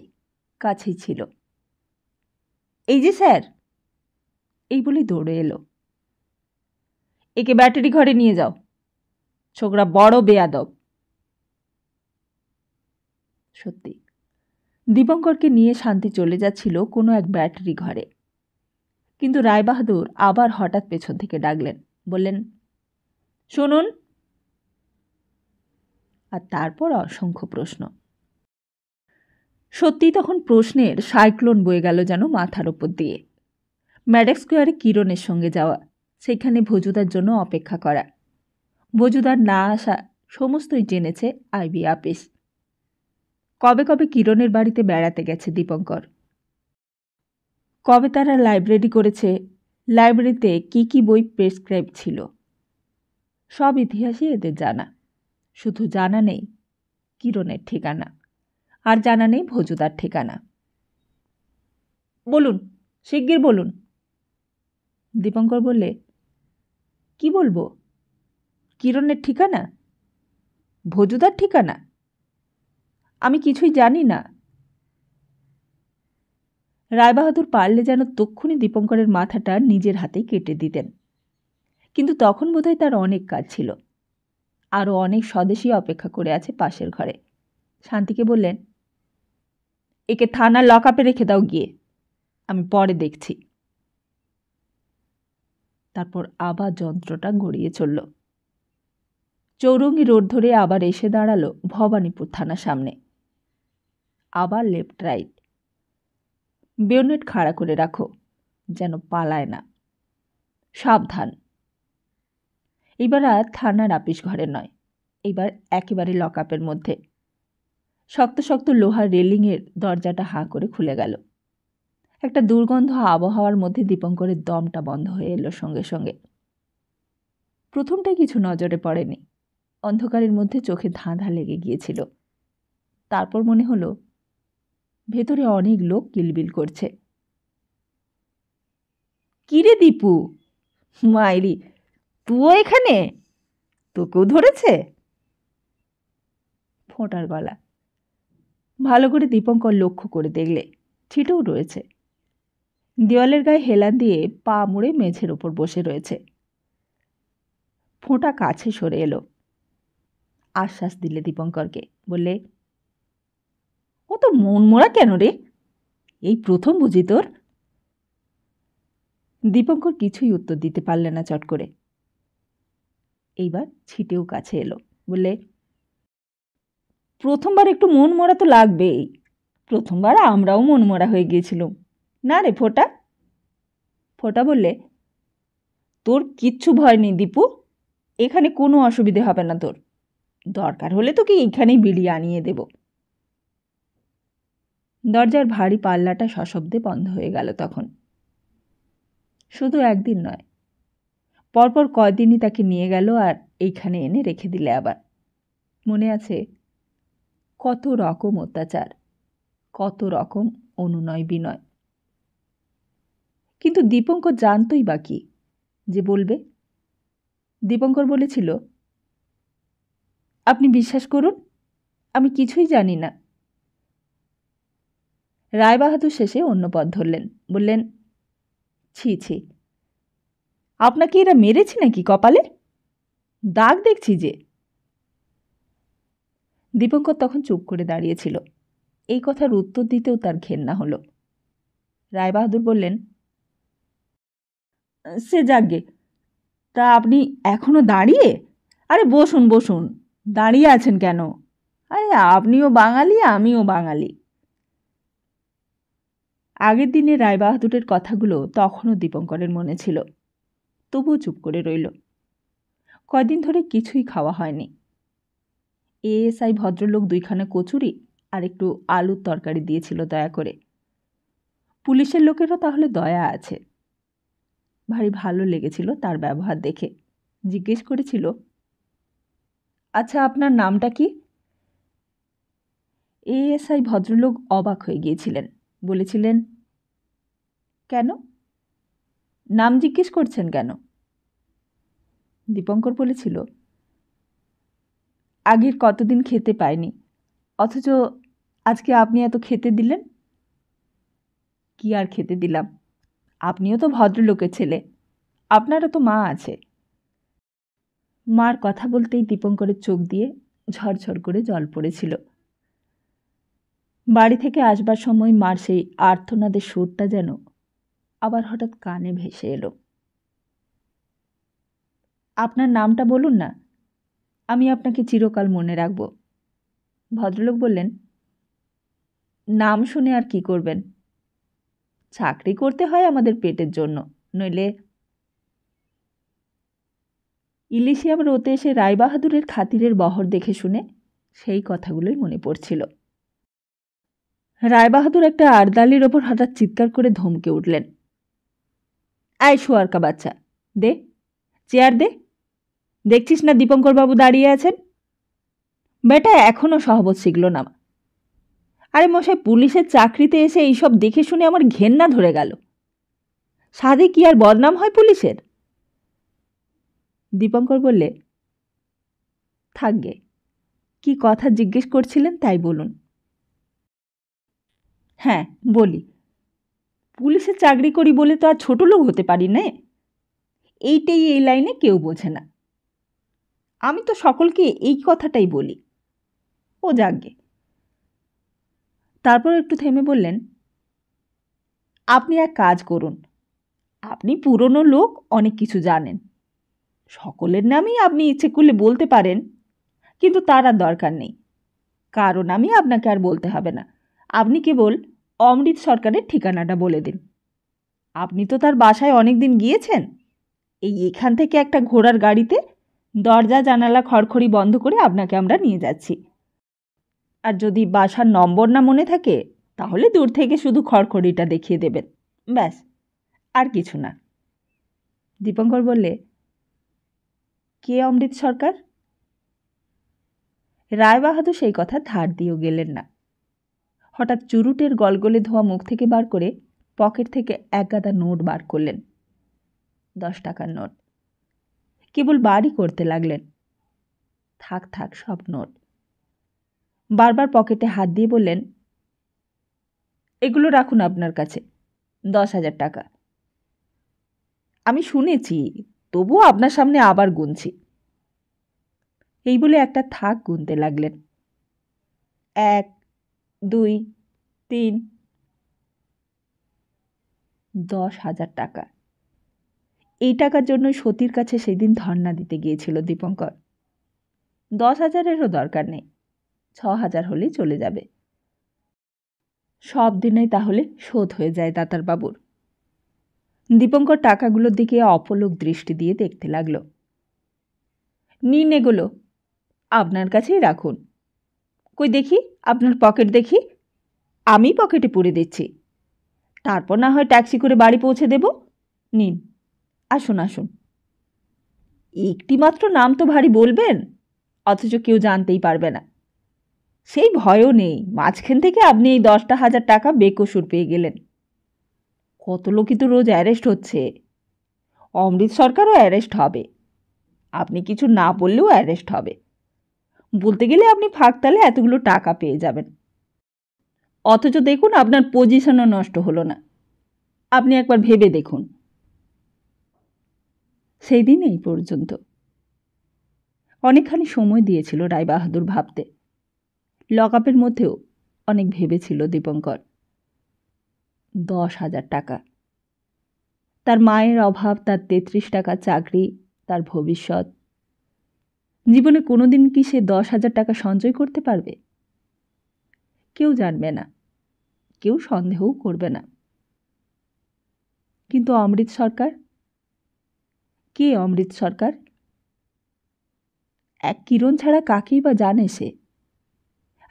Speaker 1: কাছেই ছিল। এই যে স্যার, এই বলে দৌড়ে এলো। একে ব্যাটারি ঘরে নিয়ে যাও, ছোকরা বড় বেয়াদব। সত্যি দীপঙ্করকে নিয়ে শান্তি চলে যাচ্ছিল কোনো এক ব্যাটারি ঘরে। কিন্তু রায়বাহাদুর আবার হঠাৎ পেছন থেকে ডাকলেন, বললেন, শুনুন। আর তারপর অসংখ্য প্রশ্ন। সত্যি তখন প্রশ্নের সাইক্লোন বয়ে গেল যেন মাথার ওপর দিয়ে। ম্যাডেক স্কোয়ারে কিরণের সঙ্গে যাওয়া, সেখানে ভজুদার জন্য অপেক্ষা করা, ভজুদার না আসা সমস্তই জেনেছে আইবি আপিস। কবে কবে কিরণের বাড়িতে বেড়াতে গেছে দীপঙ্কর, কবে তারা লাইব্রেরি করেছে, লাইব্রেরিতে কি কি বই প্রেসক্রাইব ছিল, সব ইতিহাসই এদের জানা। শুধু জানা নেই কিরণের ঠিকানা, আর জানা নেই ভজুদার ঠিকানা। বলুন, শিগগির বলুন। দীপঙ্কর বললে, কি বলবো? কিরণের ঠিকানা, ভজুদার ঠিকানা? আমি কিছুই জানি না। রায়বাহাদুর পারলে যেন তক্ষুনি দীপঙ্করের মাথাটা নিজের হাতেই কেটে দিতেন। কিন্তু তখন বোধহয় তার অনেক কাজ ছিল। আরও অনেক স্বদেশী অপেক্ষা করে আছে পাশের ঘরে। শান্তিকে বললেন, একে থানার লকআপে রেখে দাও গিয়ে, আমি পরে দেখছি। তারপর আবার যন্ত্রটা গড়িয়ে চলল। চৌরঙ্গি রোড ধরে আবার এসে দাঁড়ালো ভবানীপুর থানার সামনে। আবার লেফট রাইট। বেয়োনেট খাড়া করে রাখো, যেন পালায় না। সাবধান। এইবার আর থানার আপিস ঘরে নয়, এইবার একেবারে লকআপের মধ্যে। শক্ত শক্ত লোহার রেলিংয়ের দরজাটা হাঁ করে খুলে গেল। একটা দুর্গন্ধ আবহাওয়ার মধ্যে দীপঙ্করের দমটা বন্ধ হয়ে এলো সঙ্গে সঙ্গে। প্রথমটাই কিছু নজরে পড়েনি, অন্ধকারের মধ্যে চোখে ধাঁধা লেগে গিয়েছিল। তারপর মনে হলো ভেতরে অনেক লোক কিলবিল করছে। কিরে দীপু, মাইরি, তুইও এখানে? তোকেও ধরেছে? ফোঁটার গলা। ভালো করে দীপঙ্কর লক্ষ্য করে দেখলে ছিটেও রয়েছে। দেওয়ালের গায়ে হেলান দিয়ে পা মুড়ে মেঝের ওপর বসে রয়েছে। ফোঁটা কাছে সরে এলো, আশ্বাস দিলে দীপঙ্করকে, বললে, ও তো মন মোড়া কেন রে? এই প্রথম বুঝি তোর? দীপঙ্কর কিছুই উত্তর দিতে পারলে না চট করে। এইবার ছিটেও কাছে এলো, বললে, প্রথমবার একটু মন মরা তো লাগবেই। প্রথমবার আমরাও মন মরা হয়ে গিয়েছিলাম না রে ফোঁটা? ফোঁটা বললে, তোর কিচ্ছু ভয় নেই দীপু, এখানে কোনো অসুবিধে হবে না তোর। দরকার হলে তোকে এইখানেই বিলিয়ে আনিয়ে দেব। দরজার ভারী পাল্লাটা সশব্দে বন্ধ হয়ে গেল তখন। শুধু একদিন নয়, পরপর কয়দিনই তাকে নিয়ে গেল আর এইখানে এনে রেখে দিলে আবার। মনে আছে কত রকম অত্যাচার, কত রকম অনুনয় বিনয়। কিন্তু দীপঙ্কর জানতই বা কি যে বলবে। দীপঙ্কর বলেছিল, আপনি বিশ্বাস করুন, আমি কিছুই জানি না। রায়বাহাদুর শেষে অন্য পথ ধরলেন, বললেন, ছি ছি, আপনাকে এরা মেরেছে নাকি কপালে? দাগ দেখছি যে। দীপঙ্কর তখন চুপ করে দাঁড়িয়েছিল। এই কথার উত্তর দিতেও তার ঘেন্না হলো। রায়বাহাদুর বললেন, সে যাগে, তা আপনি এখনো দাঁড়িয়ে? আরে বসুন বসুন, দাঁড়িয়ে আছেন কেন? আরে আপনিও বাঙালি, আমিও বাঙালি। আগের দিনে রায়বাহাদুরের কথাগুলো তখনও দীপঙ্করের মনে ছিল, তবুও চুপ করে রইল। কয়দিন ধরে কিছুই খাওয়া হয়নি। এএসআই ভদ্রলোক 2খানা কচুরি আর একটু আলুর তরকারি দিয়েছিল দয়া করে। পুলিশের লোকেরও তাহলে দয়া আছে। ভারী ভালো লেগেছিল তার ব্যবহার দেখে। জিজ্ঞেস করেছিল, আচ্ছা আপনার নামটা কি? এএসআই ভদ্রলোক অবাক হয়ে গিয়েছিলেন। বলেছিলেন, কেন? নাম জিজ্ঞেস করছেন কেন? দীপঙ্কর বলেছিল, আগের কতদিন খেতে পায়নি, অথচ আজকে আপনি এত খেতে দিলেন। কি আর খেতে দিলাম, আপনিও তো ভদ্রলোকের ছেলে, আপনারও তো মা আছে। মার কথা বলতেই দীপঙ্করের চোখ দিয়ে ঝরঝর করে জল পড়েছিল। বাড়ি থেকে আসবার সময় মার সেই আর্তনাদের সুরটা যেন আবার হঠাৎ কানে ভেসে এলো। আপনার নামটা বলুন না, আমি আপনাকে চিরকাল মনে রাখব। ভদ্রলোক বললেন, নাম শুনে আর কি করবেন? চাকরি করতে হয় আমাদের পেটের জন্য, নইলে। ইলিশিয়াম রোতে এসে রায়বাহাদুরের খাতিরের বহর দেখে শুনে সেই কথাগুলোই মনে পড়ছিল। রায়বাহাদুর একটা আরদালির ওপর হঠাৎ চিৎকার করে ধমকে উঠলেন, আয় শোয়ারকা বাচ্চা, দে চেয়ার দে। দেখছিস না দীপঙ্করবাবু দাঁড়িয়ে আছেন? বেটা এখনও সহবত শিখল না। আরে মশাই, পুলিশের চাকরিতে এসে এইসব দেখে শুনে আমার ঘেন্না ধরে গেল। সাধে কি আর বদনাম হয় পুলিশের? দীপঙ্কর বললে, থাকবে, কি কথা জিজ্ঞেস করছিলেন তাই বলুন। হ্যাঁ বলি, পুলিশে চাকরি করি বলে তো আর ছোট লোক হতে পারি না। এইটাই এই লাইনে কেউ বোঝে না। আমি তো সকলকে এই কথাটাই বলি। ও যাকগে। তারপর একটু থেমে বললেন, আপনি এক কাজ করুন, আপনি পুরনো লোক, অনেক কিছু জানেন, সকলের নামই আপনি ইচ্ছে করলে বলতে পারেন, কিন্তু তার আর দরকার নেই, কারণ আমি আপনাকে আর বলতে হবে না। আপনি কেবল অমৃত সরকারের ঠিকানাটা বলে দিন। আপনি তো তার বাসায় অনেক দিন গিয়েছেন। এখান থেকে একটা ঘোড়ার গাড়িতে দরজা জানালা খড়খড়ি বন্ধ করে আপনাকে আমরা নিয়ে যাচ্ছি। আর যদি বাসার নম্বর না মনে থাকে, তাহলে দূর থেকে শুধু খড়খড়িটা দেখিয়ে দেবেন, ব্যাস, আর কিছু না। দীপঙ্কর বললে, কে অমৃত সরকার? রায়বাহাদুর সেই কথা ধার দিয়েও গেলেন না। হঠাৎ চুরুটের গলগলে ধোয়া মুখ থেকে বার করে পকেট থেকে এক গাদা নোট বার করলেন, 10 টাকার নোট। কেবল বাড়ি করতে লাগলেন, থাক থাক সব নোট। বারবার পকেটে হাত দিয়ে বললেন, এগুলো রাখুন আপনার কাছে, 10,000 টাকা। আমি শুনেছি, তবুও আপনার সামনে আবার গুনছি। এই বলে একটা থাক গুনতে লাগলেন, 1, 2, 3, 10,000 টাকা। এই টাকার জন্য সতীর কাছে সেদিন ধর্ণা দিতে গিয়েছিল দীপঙ্কর। 10,000-এরও দরকার নেই, 6,000 হলেই চলে যাবে। সব দিনেই তাহলে শোধ হয়ে যায় দাতারবাবুর। দীপঙ্কর টাকাগুলোর দিকে অপলক দৃষ্টি দিয়ে দেখতে লাগল। নিন এগুলো, আপনার কাছেই রাখুন। কই দেখি আপনার পকেট দেখি। আমি পকেটে পুরে দিচ্ছি, তারপর না হয় ট্যাক্সি করে বাড়ি পৌঁছে দেব। নিন, আসুন আসুন। একটিমাত্র নাম তো ভারী বলবেন, অথচ কেউ জানতেই পারবে না। সেই ভয়ও নেই, মাঝখান থেকে আপনি এই 10,000 টাকা বেকসুর পেয়ে গেলেন। কত লোকই তো রোজ অ্যারেস্ট হচ্ছে। অমৃত সরকারও অ্যারেস্ট হবে, আপনি কিছু না বললেও অ্যারেস্ট হবে। বলতে গেলে আপনি ফাঁকতালে এতগুলো টাকা পেয়ে যাবেন, অথচ দেখুন আপনার পজিশনও নষ্ট হলো না। আপনি একবার ভেবে দেখুন। সেই দিন এই পর্যন্ত অনেকখানি সময় দিয়েছিল রায়বাহাদুর ভাবতে। লকআপের মধ্যেও অনেক ভেবেছিল দীপঙ্কর। 10,000 টাকা, তার মায়ের অভাব, তার 33 টাকা চাকরি, তার ভবিষ্যৎ। জীবনে কোনোদিন কি সে 10,000 টাকা সঞ্চয় করতে পারবে? কেউ জানবে না, কেউ সন্দেহও করবে না। কিন্তু অমৃত সরকার, কে অমৃত সরকার? এক কিরণ ছাড়া কাকেই বা জানে সে?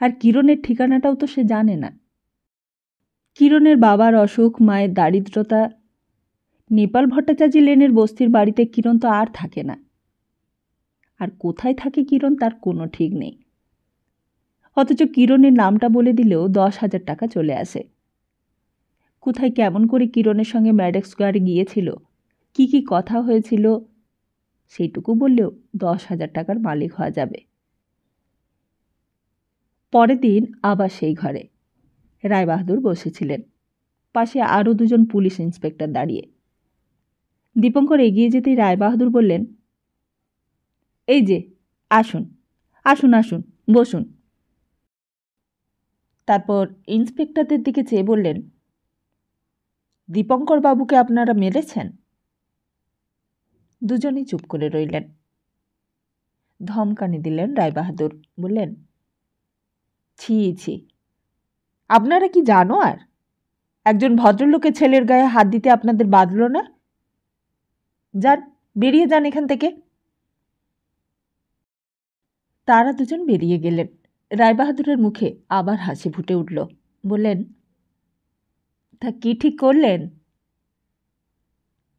Speaker 1: আর কিরণের ঠিকানাটাও তো সে জানে না। কিরণের বাবার অসুখ, মায়ের দারিদ্রতা, নেপাল ভট্টাচার্য লেনের বস্তির বাড়িতে কিরণ তো আর থাকে না। আর কোথায় থাকে কিরণ তার কোনো ঠিক নেই। অথচ কিরণের নামটা বলে দিলেও 10,000 টাকা চলে আসে। কোথায় কেমন করে কিরণের সঙ্গে ম্যাডেক্স স্কোয়ারে গিয়েছিল, কি কি কথা হয়েছিল, সেইটুকু বললেও 10,000 টাকার মালিক হওয়া যাবে। পরের দিন আবার সেই ঘরে রায়বাহাদুর বসেছিলেন, পাশে আরও 2জন পুলিশ ইন্সপেক্টর দাঁড়িয়ে। দীপঙ্কর এগিয়ে যেতেই রায়বাহাদুর বললেন, এই যে, আসুন আসুন আসুন, বসুন। তারপর ইন্সপেক্টরদের দিকে চেয়ে বললেন, দীপঙ্কর বাবুকে আপনারা মেরেছেন? দুজনেই চুপ করে রইলেন। ধমকানি দিলেন রায়বাহাদুর, বললেন, ছি ছি, আপনারা কি জানো আর? একজন ভদ্রলোকের ছেলের গায়ে হাত দিতে আপনাদের বাধল না? যান, বেরিয়ে যান এখান থেকে। তারা দুজন বেরিয়ে গেলেন। রায়বাহাদুরের মুখে আবার হাসি ফুটে উঠল। বললেন, তা কি ঠিক করলেন?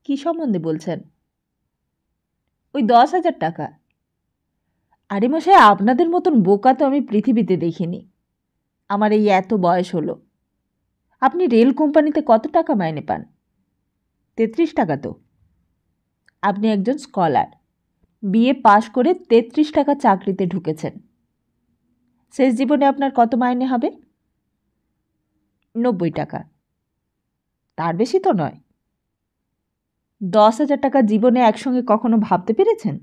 Speaker 1: কি সম্বন্ধে বলছেন? ওই 10,000 টাকা। আরে মশাই, আপনাদের মতন বোকা তো আমি পৃথিবীতে দেখিনি। আমার এই এত বয়স হলো। আপনি রেল কোম্পানিতে কত টাকা মাইনে পান? 33 টাকা তো। আপনি একজন স্কলার, বিএ পাশ করে 33 টাকা চাকরিতে ঢুকেছেন। শেষ জীবনে আপনার কত মাইনে হবে? 90 টাকা। তার বেশি তো নয়। 10,000 টাকা জীবনে একসঙ্গে কখনো ভাবতে পেরেছেন?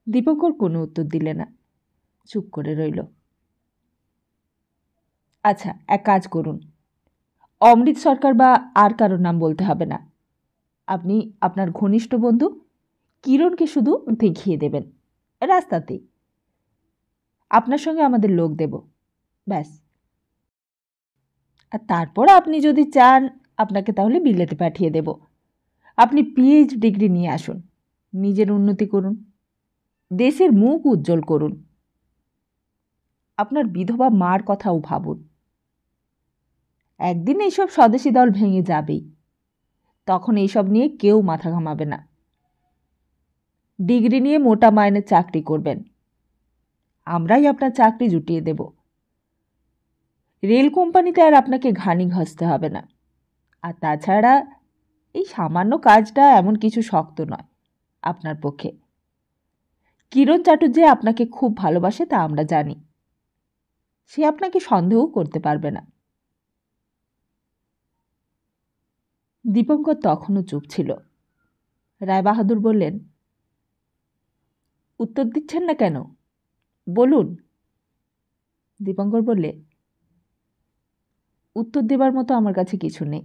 Speaker 1: দীপঙ্কর কোনো উত্তর দিলে না, চুপ করে রইল। আচ্ছা, এক কাজ করুন, অমৃত সরকার বা আর কারোর নাম বলতে হবে না। আপনি আপনার ঘনিষ্ঠ বন্ধু কিরণকে শুধু দেখিয়ে দেবেন রাস্তাতেই। আপনার সঙ্গে আমাদের লোক দেব, ব্যাস। আর তারপর আপনি যদি চান, আপনাকে তাহলে বিলেতে পাঠিয়ে দেব। আপনি পিএইচ ডিগ্রি নিয়ে আসুন, নিজের উন্নতি করুন, দেশের মুখ উজ্জ্বল করুন। আপনার বিধবা মার কথাও ভাবুন। একদিন এইসব স্বদেশী দল ভেঙে যাবেই, তখন এইসব নিয়ে কেউ মাথা ঘামাবে না। ডিগ্রি নিয়ে মোটা মাইনের চাকরি করবেন, আমরাই আপনার চাকরি জুটিয়ে দেব। রেল কোম্পানিতে আর আপনাকে ঘানি ঘষতে হবে না। আর তাছাড়া এই সামান্য কাজটা এমন কিছু শক্ত নয় আপনার পক্ষে। কিরণ চাটুর্যে আপনাকে খুব ভালোবাসে তা আমরা জানি, সে আপনাকে সন্দেহও করতে পারবে না। দীপঙ্কর তখনও চুপ ছিল। রায়বাহাদুর বললেন, উত্তর দিচ্ছেন না কেন, বলুন। দীপঙ্কর বললে, উত্তর দেবার মতো আমার কাছে কিছু নেই।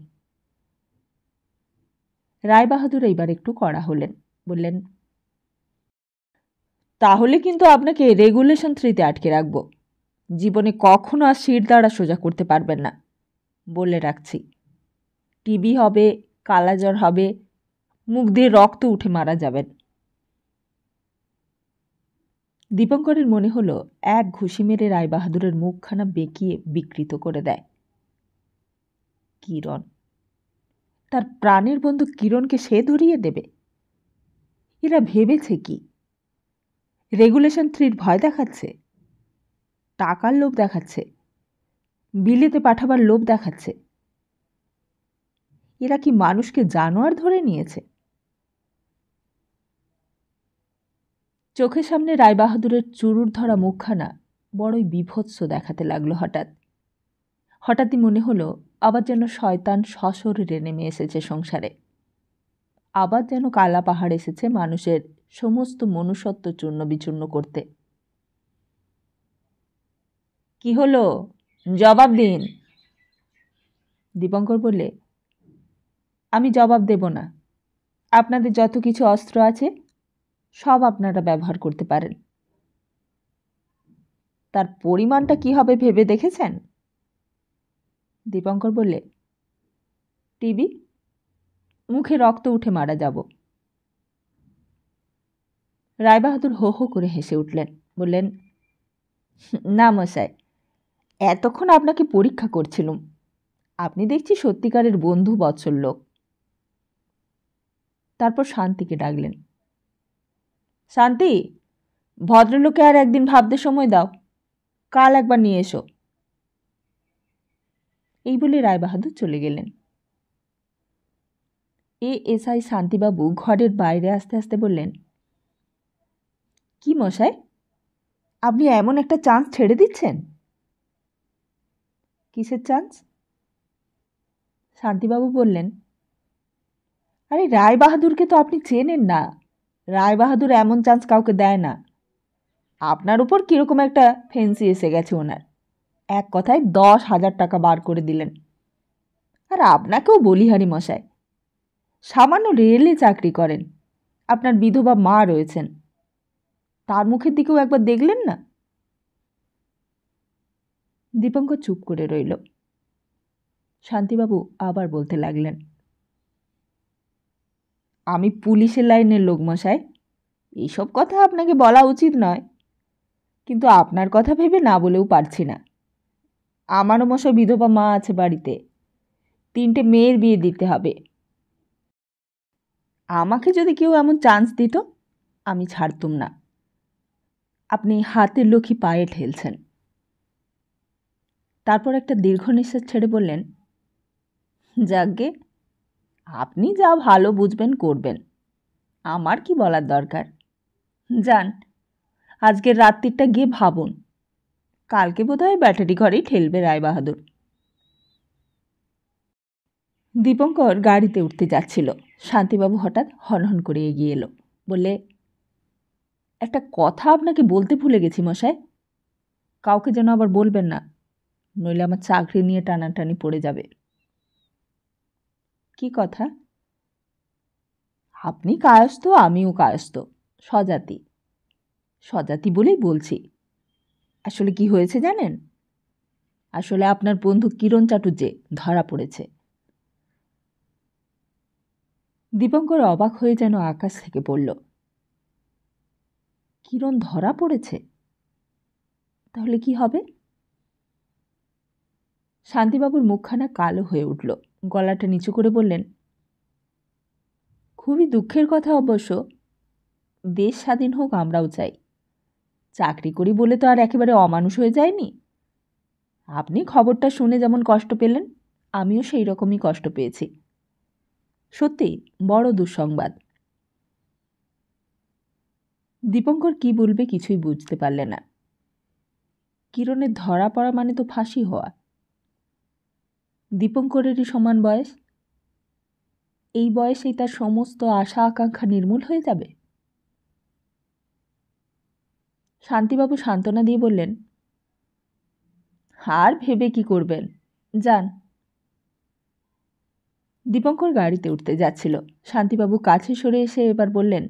Speaker 1: রায়বাহাদুর এইবার একটু কড়া হলেন, বললেন, তাহলে কিন্তু আপনাকে রেগুলেশন 3-তে আটকে রাখব। জীবনে কখনো আর শির দ্বারা সোজা করতে পারবেন না, বলে রাখছি। টিবি হবে, কালাজ্বর হবে, মুখ দিয়ে রক্ত উঠে মারা যাবেন। দীপঙ্করের মনে হলো এক ঘুষি মেরে রায়বাহাদুরের মুখখানা বেঁকিয়ে বিকৃত করে দেয়। কিরণ, তার প্রাণের বন্ধু কিরণকে সে ধরিয়ে দেবে? এরা ভেবেছে কি? রেগুলেশন 3 ভয় দেখাচ্ছে, টাকার লোভ দেখাচ্ছে, বিলেতে পাঠাবার লোভ দেখাচ্ছে। এরা কি মানুষকে জানোয়ার ধরে নিয়েছে? চোখের সামনে রায়বাহাদুরের চুরুর ধরা মুখখানা বড়ই বীভৎস দেখাতে লাগলো। হঠাৎই মনে হলো আবার যেন শয়তান সশরীরে নেমে এসেছে সংসারে। আবার যেন কালা পাহাড় এসেছে মানুষের সমস্ত মনুষ্যত্ব চূর্ণ বিচূর্ণ করতে। কি হলো, জবাব দিন। দীপঙ্কর বললে, আমি জবাব দেব না। আপনাদের যত কিছু অস্ত্র আছে সব আপনারা ব্যবহার করতে পারেন। তার পরিমাণটা কি হবে ভেবে দেখেছেন? দীপঙ্কর বললে, টিবি, মুখে রক্ত উঠে মারা যাব। রায়বাহাদুর হো হো করে হেসে উঠলেন, বললেন, না মশাই, এতক্ষণ আপনাকে পরীক্ষা করছিলুম। আপনি দেখছি সত্যিকারের বন্ধু বৎসল লোক। তারপর শান্তিকে ডাকলেন। শান্তি, ভদ্রলোকে আর একদিন ভাবতে সময় দাও, কাল একবার নিয়ে এসো। এই বলে রায়বাহাদুর চলে গেলেন। এএসআই শান্তিবাবু ঘরের বাইরে আসতে আসতে বললেন, কি মশাই, আপনি এমন একটা চান্স ছেড়ে দিচ্ছেন? কিসের চান্স? শান্তিবাবু বললেন, আরে রায়বাহাদুরকে তো আপনি চেনেন না। রায়বাহাদুর এমন চান্স কাউকে দেয় না। আপনার উপর কীরকম একটা ফেন্সি এসে গেছে ওনার। এক কথায় 10,000 টাকা বার করে দিলেন। আর আপনাকেও বলিহারি মশাই, সামান্য রেলে চাকরি করেন, আপনার বিধবা মা রয়েছেন, তার মুখের দিকেও একবার দেখলেন না? দীপঙ্কর চুপ করে রইল। শান্তিবাবু আবার বলতে লাগলেন, আমি পুলিশের লাইনের লোক মশাই, এইসব কথা আপনাকে বলা উচিত নয়, কিন্তু আপনার কথা ভেবে না বলেও পারছি না। আমারও মশাই বিধবা মা আছে বাড়িতে, 3টে মেয়ের বিয়ে দিতে হবে। আমাকে যদি কেউ এমন চান্স দিত আমি ছাড়তুম না। আপনি হাতের লক্ষ্মী পায়ে ঠেলছেন। তারপর একটা দীর্ঘ নিঃশ্বাস ছেড়ে বললেন, যাকগে, আপনি যা ভালো বুঝবেন করবেন, আমার কি বলার দরকার। যান, আজকের রাত্রিটা গিয়ে ভাবুন, কালকে বোধহয় ব্যাটারি ঘরেই ঠেলবে রায়বাহাদুর। দীপঙ্কর গাড়িতে উঠতে যাচ্ছিল। শান্তিবাবু হঠাৎ হনহন করে এগিয়ে এলো, বললে, একটা কথা আপনাকে বলতে ভুলে গেছি মশাই, কাউকে যেন আবার বলবেন না, নইলে আমার চাকরি নিয়ে টানাটানি পড়ে যাবে। কি কথা? আপনি কায়স্থ, আমিও কায়স্থ, স্বজাতি। স্বজাতি বলেই বলছি। আসলে কি হয়েছে জানেন? আসলে আপনার বন্ধু কিরণ চাটুর্যে ধরা পড়েছে। দীপঙ্কর অবাক হয়ে যেন আকাশ থেকে পড়ল। কিরণ ধরা পড়েছে? তাহলে কি হবে? শান্তিবাবুর মুখখানা কালো হয়ে উঠল, গলাটা নিচু করে বললেন, খুবই দুঃখের কথা অবশ্য। দেশ স্বাধীন হোক আমরাও চাই। চাকরি করি বলে তো আর একেবারে অমানুষ হয়ে যায়নি। আপনি খবরটা শুনে যেমন কষ্ট পেলেন, আমিও সেই রকমই কষ্ট পেয়েছি। সত্যি বড় দুঃসংবাদ। দীপঙ্কর কি বলবে কিছুই বুঝতে পারলে না। কিরণের ধরা পড়া মানে তো ফাঁসি হওয়া। দীপঙ্করেরই সমান বয়স। এই বয়সেই তার সমস্ত আশা আকাঙ্ক্ষা নির্মূল হয়ে যাবে। শান্তিবাবু সান্ত্বনা দিয়ে বললেন, আর ভেবে কি করবেন, যান। দীপঙ্কর গাড়িতে উঠতে যাচ্ছিল। শান্তিবাবু কাছে সরে এসে এবার বললেন,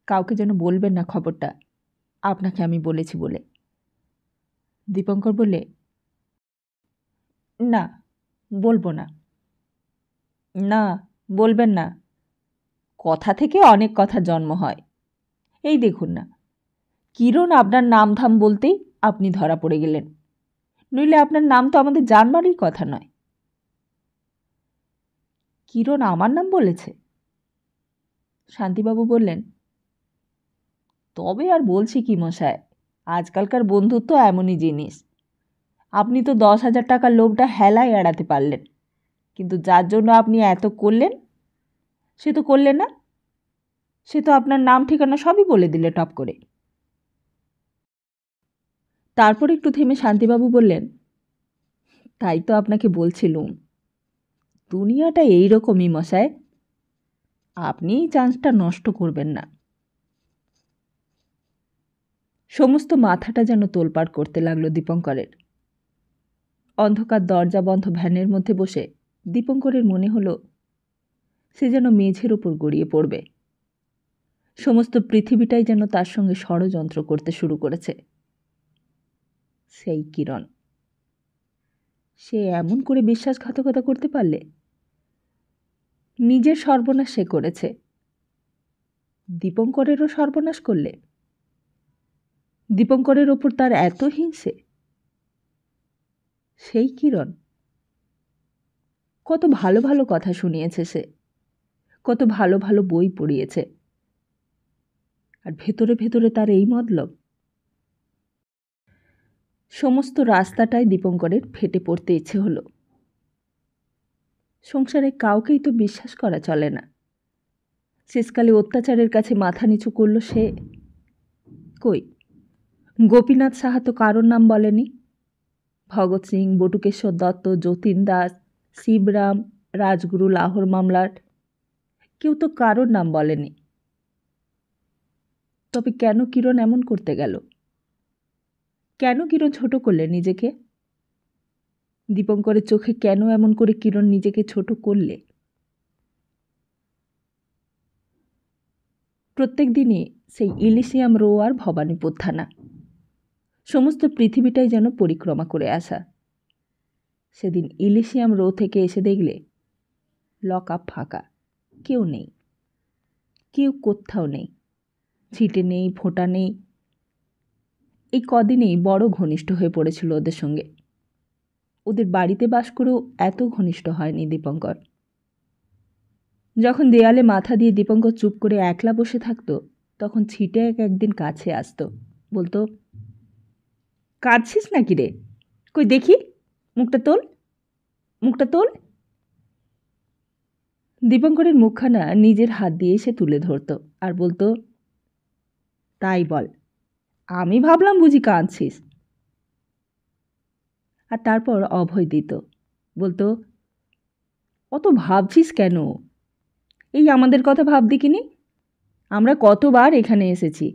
Speaker 1: কাউকে যেন বলবেন না খবরটা, আপনাকে আমি বলেছি বলে। দীপঙ্কর বললে, না, বলবো না। না, বলবেন না। কথা থেকে অনেক কথা জন্ম হয়। এই দেখুন না, কিরণ আপনার নাম ধাম বলতেই আপনি ধরা পড়ে গেলেন, নইলে আপনার নাম তো আমাদের জানবারই কথা নয়। কিরণ আমার নাম বলেছে? শান্তিবাবু বললেন, তবে আর বলছি কি মশাই, আজকালকার বন্ধুত্ব এমনই জিনিস। আপনি তো 10,000 টাকার লোভটা হেলায় এড়াতে পারলেন, কিন্তু যার জন্য আপনি এত করলেন সে তো করলেন না, সে তো আপনার নাম ঠিকানা সবই বলে দিলে টপ করে। তারপর একটু থেমে শান্তিবাবু বললেন, তাই তো আপনাকে বলছিলুম, দুনিয়াটা এইরকমই মশাই, আপনি এই চান্সটা নষ্ট করবেন না। সমস্ত মাথাটা যেন তোলপাড় করতে লাগলো দীপঙ্করের। অন্ধকার দরজা বন্ধ ভ্যানের মধ্যে বসে দীপঙ্করের মনে হলো সে যেন মেঝের ওপর গড়িয়ে পড়বে। সমস্ত পৃথিবীটাই যেন তার সঙ্গে ষড়যন্ত্র করতে শুরু করেছে। সেই কিরণ, সে এমন করে বিশ্বাসঘাতকতা করতে পারলে? নিজের সর্বনাশ সে করেছে, দীপঙ্করেরও সর্বনাশ করলে। দীপঙ্করের ওপর তার এত হিংসে। সেই কিরণ, কত ভালো ভালো কথা শুনিয়েছে সে, কত ভালো ভালো বই পড়িয়েছে, আর ভেতরে ভেতরে তার এই মতলব। সমস্ত রাস্তাটাই দীপঙ্করের ফেটে পড়তে ইচ্ছে হলো। সংসারে কাউকেই তো বিশ্বাস করা চলে না। শেষকালে অত্যাচারের কাছে মাথা নিচু করল সে। কই, গোপীনাথ সাহা তো কারোর নাম বলেনি। ভগৎ সিং, বটুকেশ্বর দত্ত, যতীন দাস, শিবরাম, রাজগুরু, লাহোর মামলার, কেউ তো কারোর নাম বলেনি। তবে কেন কিরণ এমন করতে গেল? কেন কিরণ ছোট করলে নিজেকে? দীপঙ্করের চোখে কেন এমন করে কিরণ নিজেকে ছোট করলে? প্রত্যেক দিনই সেই ইলিশিয়াম রো আর ভবানীপুর থানা, সমস্ত পৃথিবীটাই যেন পরিক্রমা করে আসা। সেদিন ইলিশিয়াম রো থেকে এসে দেখলে লক আপ ফাঁকা, কেউ নেই, কেউ কোথাও নেই, ছিটে নেই, ফোঁটা নেই। এই কদিনেই বড় ঘনিষ্ঠ হয়ে পড়েছিল ওদের সঙ্গে। ওদের বাড়িতে বাস করেও এত ঘনিষ্ঠ হয়নি দীপঙ্কর। যখন দেয়ালে মাথা দিয়ে দীপঙ্কর চুপ করে একলা বসে থাকতো, তখন ছিটে একদিন কাছে আসতো, বলতো, কাঁদছিস নাকি রে? কই দেখি, মুখটা তোল, মুখটা তোল। দীপঙ্করের মুখখানা নিজের হাত দিয়ে সে তুলে ধরত আর বলতো, তাই বল, আমি ভাবলাম বুঝি কাঁদছিস। আর তারপর অভয় দিত, বলতো, অত ভাবছিস কেন? এই আমাদের কথা ভাব দেখিনি, আমরা কতবার এখানে এসেছি,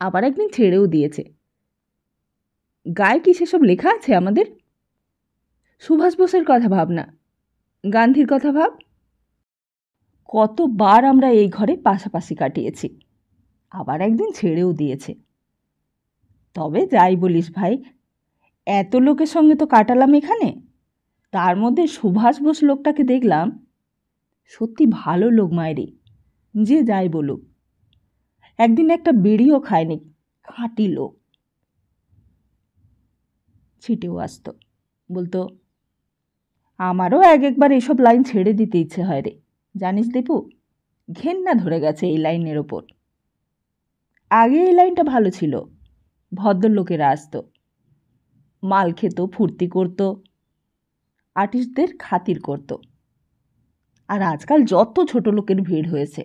Speaker 1: আবার একদিন ছেড়েও দিয়েছে। গায়ে কি সেসব লেখা আছে আমাদের? সুভাষ বোসের কথা ভাব না, গান্ধীর কথা ভাব। কতবার আমরা এই ঘরে পাশাপাশি কাটিয়েছি, আবার একদিন ছেড়েও দিয়েছে। তবে যাই বলিস ভাই, এত লোকের সঙ্গে তো কাটালাম এখানে, তার মধ্যে সুভাষ বোস লোকটাকে দেখলাম, সত্যি ভালো লোক মায়েরি, যে যাই বলুক। একদিন একটা বিড়িও খায়নি, খাঁটি লোক। ছিটেও আসতো, বলতো, আমারও একবার এসব লাইন ছেড়ে দিতে ইচ্ছে হয় রে, জানিস দীপু, ঘেন্না ধরে গেছে এই লাইনের ওপর। আগে এই লাইনটা ভালো ছিল, ভদ্রলোকেরা আসতো, মাল খেত, ফুর্তি করত, আর্টিস্টদের খাতির করত। আর আজকাল যত ছোট লোকের ভিড় হয়েছে,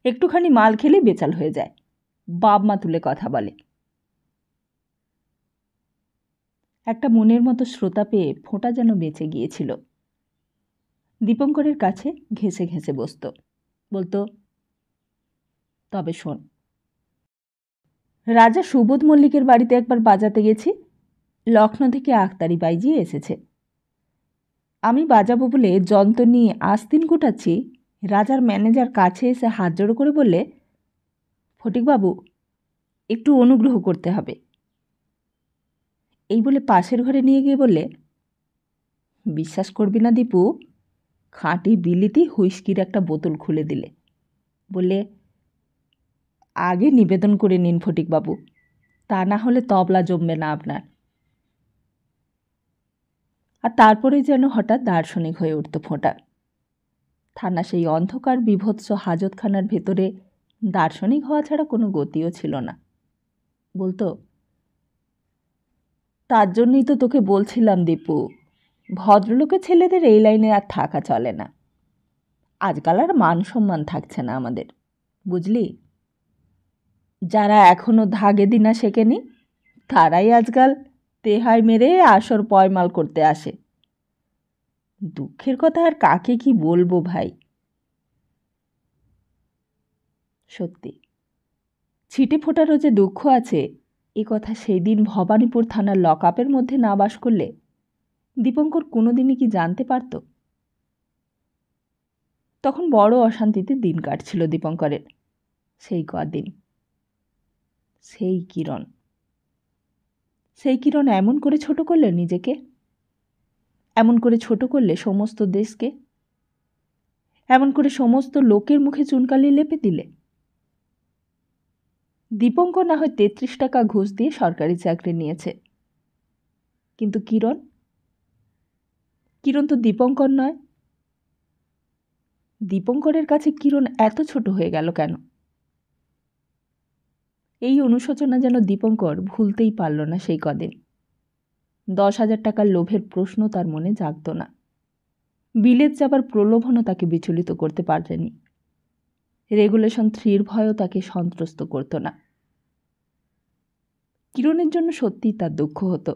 Speaker 1: একটুখানি মাল খেলে বেচাল হয়ে যায়, বাপ মা তুলে কথা বলে। একটা মনের মতো শ্রোতা পেয়ে ফোঁটা যেন বেঁচে গিয়েছিল। দীপঙ্করের কাছে ঘেঁষে ঘেঁষে বসত, বলতো, তবে শোন, রাজা সুবোধ মল্লিকের বাড়িতে একবার বাজাতে গেছি, লখনৌ থেকে আখতারি বাইজি এসেছে। আমি বাজাবো বলে যন্ত্র নিয়ে আস্তিন গুটাচ্ছি, রাজার ম্যানেজার কাছে এসে হাত জড়ো করে বললে, ফটিকবাবু, একটু অনুগ্রহ করতে হবে। এই বলে পাশের ঘরে নিয়ে গিয়ে বললে, বিশ্বাস করবি না দীপু, খাঁটি বিলিতি হুইস্কির একটা বোতল খুলে দিলে, বললে, আগে নিবেদন করে নিন ফটিকবাবু, তা না হলে তবলা জমবে না আপনার। আর তারপরে যেন হঠাৎ দার্শনিক হয়ে উঠত ফোঁটা। থানা সেই অন্ধকার বিভৎস হাজতখানার ভেতরে দার্শনিক হওয়া ছাড়া কোনো গতিও ছিল না। বলতো, তার জন্যই তো তোকে বলছিলাম দীপু, ভদ্রলোকের ছেলেদের এই লাইনে আর থাকা চলে না। আজকাল আর মান সম্মান থাকছে না আমাদের, বুঝলি? যারা এখনো ধাগে দিনা শেখেনি তারাই আজকাল তেহাই মেরে আসর পয়মাল করতে আসে। দুঃখের কথা আর কাকে কি বলবো ভাই। সত্যি ছিটে ফোটারও যে দুঃখ আছে, এ কথা সেই দিন ভবানীপুর থানার লকআপের মধ্যে না বাস করলে দীপঙ্কর কোনোদিনই কি জানতে পারত? তখন বড় অশান্তিতে দিন কাটছিল দীপঙ্করের। সেই কদিন সেই কিরণ এমন করে ছোট করলে নিজেকে, এমন করে ছোট করলে সমস্ত দেশকে, এমন করে সমস্ত লোকের মুখে চুনকালি লেপে দিলে। দীপঙ্কর না হয় ৩৩ টাকা ঘুষ দিয়ে সরকারি চাকরি নিয়েছে, কিন্তু কিরণ তো দীপঙ্কর নয়। দীপঙ্করের কাছে কিরণ এত ছোট হয়ে গেল কেন? এই অনুশোচনা যেন দীপঙ্কর ভুলতেই পারল না সেই কদিন। ১০,০০০ টাকার লোভের প্রশ্ন তার মনে জাগত না। বিলেত যাবার প্রলোভনও তাকে বিচলিত করতে পারেনি। রেগুলেশন 3-র ভয়ও তাকে সন্ত্রস্ত করত না। কিরণের জন্য সত্যিই তার দুঃখ হতো।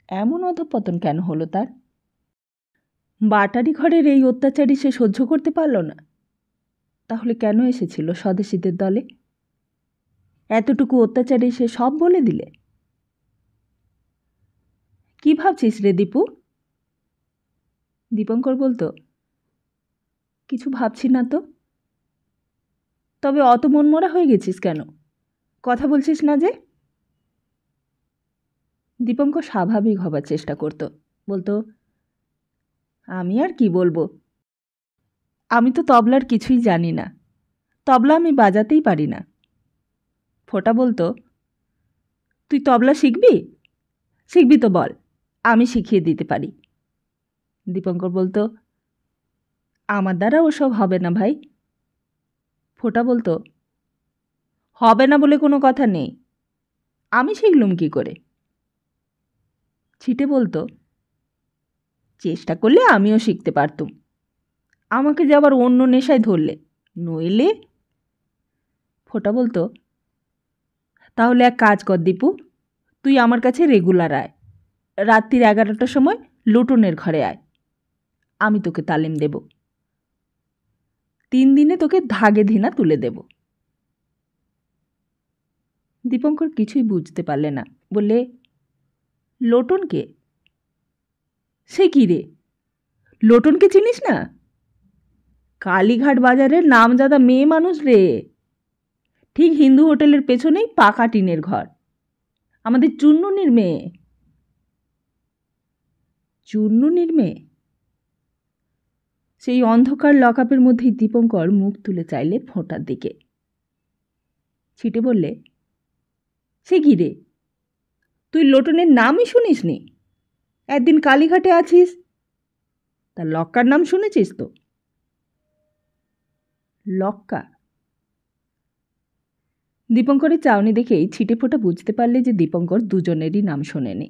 Speaker 1: এমন অধঃপতন কেন হলো তার? বাটারি ঘরের এই অত্যাচারী সে সহ্য করতে পারল না। তাহলে কেন এসেছিল স্বদেশীদের দলে? এতটুকু অত্যাচারী সে সব বলে দিলে। কি ভাবছিস রে দীপু? দীপঙ্কর বলতো, কিছু ভাবছি না তো। তবে অত মনমরা হয়ে গেছিস কেন? কথা বলছিস না যে? দীপঙ্কর স্বাভাবিক হবার চেষ্টা করত। বলতো, আমি আর কি বলবো, আমি তো তবলার কিছুই জানি না, তবলা আমি বাজাতেই পারি না। ফোঁটা বলতো, তুই তবলা শিখবি তো বল, আমি শিখিয়ে দিতে পারি। দীপঙ্কর বলতো, আমার দ্বারা ওসব হবে না ভাই। ফোঁটা বলতো, হবে না বলে কোনো কথা নেই, আমি শিখলুম কি করে। ছিটে বলতো, চেষ্টা করলে আমিও শিখতে পারতুম, আমাকে যে আবার অন্য নেশায় ধরলে, নইলে। ফোঁটা বলতো, তাহলে এক কাজ কর দীপু, তুই আমার কাছে রেগুলার আয়, রাত্রির 11টার সময় লুটনের ঘরে আয়, আমি তোকে তালিম দেব। 3 দিনে তোকে ধাগে ধিনা তুলে দেব। দীপঙ্কর কিছুই বুঝতে পারলে না। বললে, লোটনকে? সে কি রে, লোটনকে চিনিস না? কালীঘাট বাজারের নামজাদা মেয়ে মানুষ রে। ঠিক হিন্দু হোটেলের পেছনেই পাকা টিনের ঘর, আমাদের চুন্নুনির মেয়ে। চুন্নুনির মেয়ে? সেই অন্ধকার লকআপের মধ্যেই দীপঙ্কর মুখ তুলে চাইলে ফোঁটার দিকে। ছিটে বললে, সে কি রে, তুই লোটনের নামই শুনিস নি? একদিন কালীঘাটে আছিস, তার লক্কার নাম শুনেছিস তো? লক্কা? দীপঙ্করের চাউনি দেখেই ছিটে ফোঁটা বুঝতে পারলে যে দীপঙ্কর দুজনেরই নাম শোনেনি।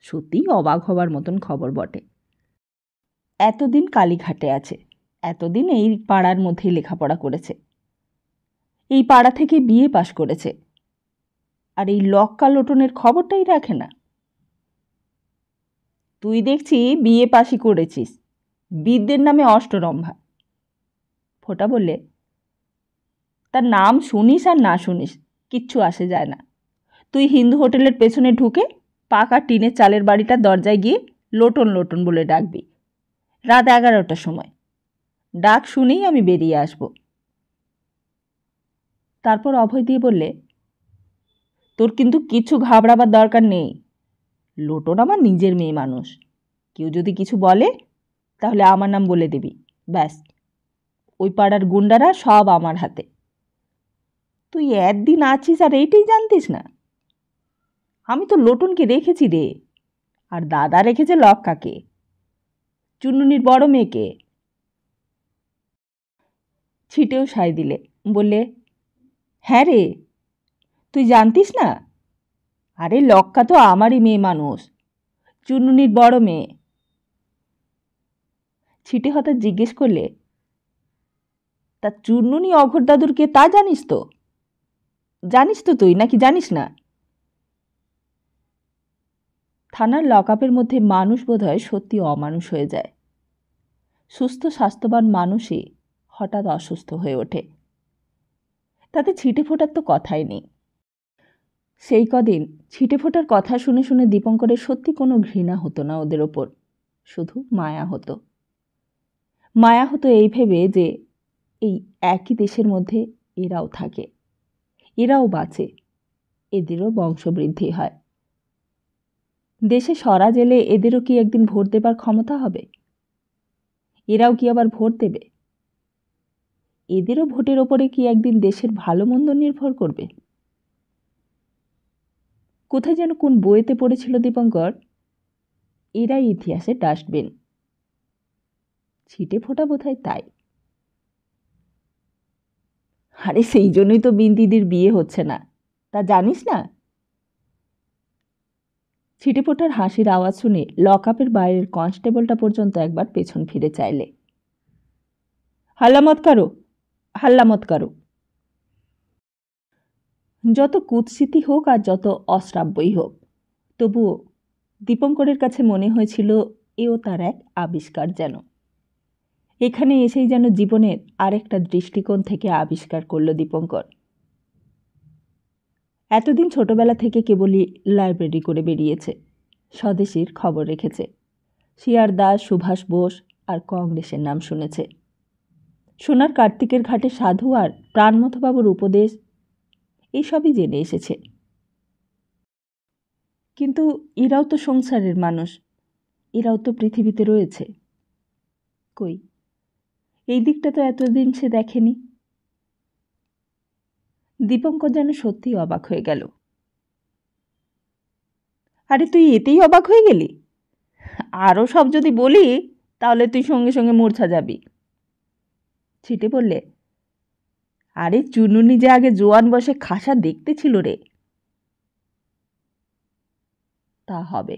Speaker 1: সত্যিই অবাক হবার মতন খবর বটে। এতদিন কালীঘাটে আছে, এতদিন এই পাড়ার মধ্যেই লেখাপড়া করেছে, এই পাড়া থেকে বিএ পাশ করেছে, আর এই লক্কা লোটনের খবরটাই রাখে না। তুই দেখছি বিএ পাশই করেছিস, বিদ্যের নামে অষ্টরম্ভা। ফোঁটা বললে, তার নাম শুনিস আর না শুনিস কিচ্ছু আসে যায় না। তুই হিন্দু হোটেলের পেছনে ঢুকে পাকা টিনের চালের বাড়িটার দরজায় গিয়ে লোটন লোটন বলে ডাকবি, রাত 11টার সময়। ডাক শুনেই আমি বেরিয়ে আসব। তারপর অভয় দিয়ে বললে, তোর কিন্তু কিছু ঘাবড়াবার দরকার নেই, লোটন আমার নিজের মেয়ে মানুষ, কেউ যদি কিছু বলে তাহলে আমার নাম বলে দিবি, ব্যাস। ওই পাড়ার গুন্ডারা সব আমার হাতে, তুই একদিন আছিস আর এইটাই জানতিস না? আমি তো লোটনকে রেখেছি রে, আর দাদা রেখেছে লক্কাকে, চুন্নুনির বড় মেয়েকে। ছিটেও সায় দিলে, বললে, হ্যাঁ রে, তুই জানতিস না? আরে লক্কা তো আমারই মেয়ে মানুষ, চুন্নুনির বড় মেয়ে। ছিটে হঠাৎ জিজ্ঞেস করলে, তা চুন্নুনি অঘোর দাদুরকে তা জানিস তো? জানিস তো তুই, নাকি জানিস না? থানার লকআপের মধ্যে মানুষ বোধহয় সত্যি অমানুষ হয়ে যায়। সুস্থ স্বাস্থ্যবান মানুষই হঠাৎ অসুস্থ হয়ে ওঠে। তাতে ছিটে ফোটার তো কথাই নেই। সেই কদিন ছিটে ফোটার কথা শুনে শুনে দীপঙ্করের সত্যি কোনো ঘৃণা হতো না ওদের ওপর, শুধু মায়া হতো। মায়া হতো এই ভেবে যে এই একই দেশের মধ্যে এরাও থাকে, এরাও বাঁচে, এদেরও বংশবৃদ্ধি হয়। দেশে স্বরাজ এলে এদেরও কি একদিন ভোট দেবার ক্ষমতা হবে? এরাও কি আবার ভোট দেবে? এদেরও ভোটের ওপরে কি একদিন দেশের ভালো মন্দ নির্ভর করবে? কোথায় যেন কোন বইয়েতে পড়েছিল দীপঙ্কর, এরাই ইতিহাসের ডাস্টবিন। ছিটে ফোটা বোধহয় তাই। আরে সেই জন্যই তো বিন্দিদির বিয়ে হচ্ছে না, তা জানিস না? ছিটে ফোটার হাসির আওয়াজ শুনে লকআপের বাইরের কনস্টেবলটা পর্যন্ত একবার পেছন ফিরে চাইলে। হাল্লা মত কারো, হাল্লা মত কারো। যত কুৎসিতই হোক আর যত অশ্রাব্যই হোক, তবুও দীপঙ্করের কাছে মনে হয়েছিল এও তার এক আবিষ্কার। যেন এখানে এসেই যেন জীবনের আরেকটা দৃষ্টিকোণ থেকে আবিষ্কার করল দীপঙ্কর। এতদিন ছোটবেলা থেকে কেবলই লাইব্রেরি করে বেরিয়েছে, স্বদেশীর খবর রেখেছে, শিয়ার দাস, সুভাষ বোস আর কংগ্রেসের নাম শুনেছে। সোনার কার্তিকের ঘাটে সাধু আর প্রাণমথবাবুর উপদেশ, এইসবই জেনে এসেছে। কিন্তু এরাও তো সংসারের মানুষ, এরাও তো পৃথিবীতে রয়েছে। কই, এই দিকটা তো এতদিন সে দেখেনি। দীপঙ্কর যেন সত্যি অবাক হয়ে গেল। আরে তুই এতেই অবাক হয়ে গেলি? আরও সব যদি বলি তাহলে তুই সঙ্গে সঙ্গে মূর্ছা যাবি। ছিটে বললে, আরে চুনুনি যে আগে জোয়ান বসে খাসা দেখতে ছিল রে। তা হবে,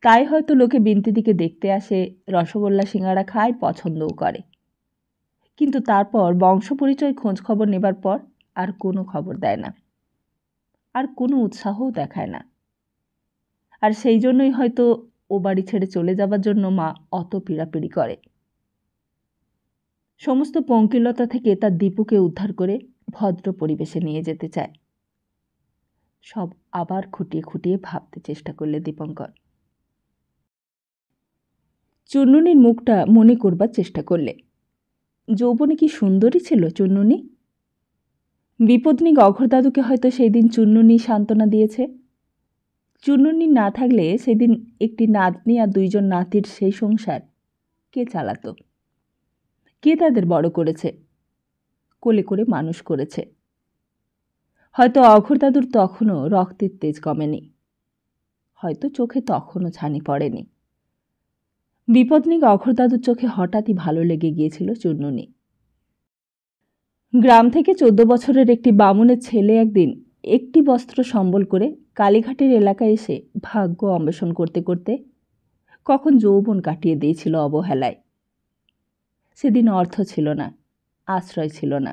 Speaker 1: তাই হয়তো লোকে বিন্তিদিকে দেখতে আসে, রসগোল্লা সিঙ্গারা খায়, পছন্দও করে। কিন্তু তারপর বংশ পরিচয় খোঁজ খবর নেবার পর আর কোনো খবর দেয় না, আর কোনো উৎসাহও দেখায় না। আর সেই জন্যই হয়তো ও বাড়ি ছেড়ে চলে যাবার জন্য মা অত পীড়াপিড়ি করে। সমস্ত পঙ্কিলতা থেকে তার দীপুকে উদ্ধার করে ভদ্র পরিবেশে নিয়ে যেতে চায়। সব আবার খুঁটিয়ে খুঁটিয়ে ভাবতে চেষ্টা করলে দীপঙ্কর। চুন্নুনির মুখটা মনে করবার চেষ্টা করলে। যৌবনে কি সুন্দরী ছিল চুন্নুনি। বিপদনিক অঘোর দাদুকে হয়তো সেই দিন চুন্নুনি সান্ত্বনা দিয়েছে। চুন্নুনি না থাকলে সেদিন একটি নাতনি আর দুইজন নাতির সেই সংসার কে চালাতো? কে তাদের বড় করেছে, কোলে করে মানুষ করেছে? হয়তো অঘোর দাদুর তখনও রক্তের তেজ কমেনি, হয়তো চোখে তখনও ছানি পড়েনি। বিপদনিক অঘোর দাদুর চোখে হঠাৎই ভালো লেগে গিয়েছিল চুন্নুনি। গ্রাম থেকে 14 বছরের একটি বামুনের ছেলে একদিন একটি বস্ত্র সম্বল করে কালীঘাটের এলাকায় এসে ভাগ্য অন্বেষণ করতে করতে কখন যৌবন কাটিয়ে দিয়েছিল অবহেলায়। সেদিন অর্থ ছিল না, আশ্রয় ছিল না,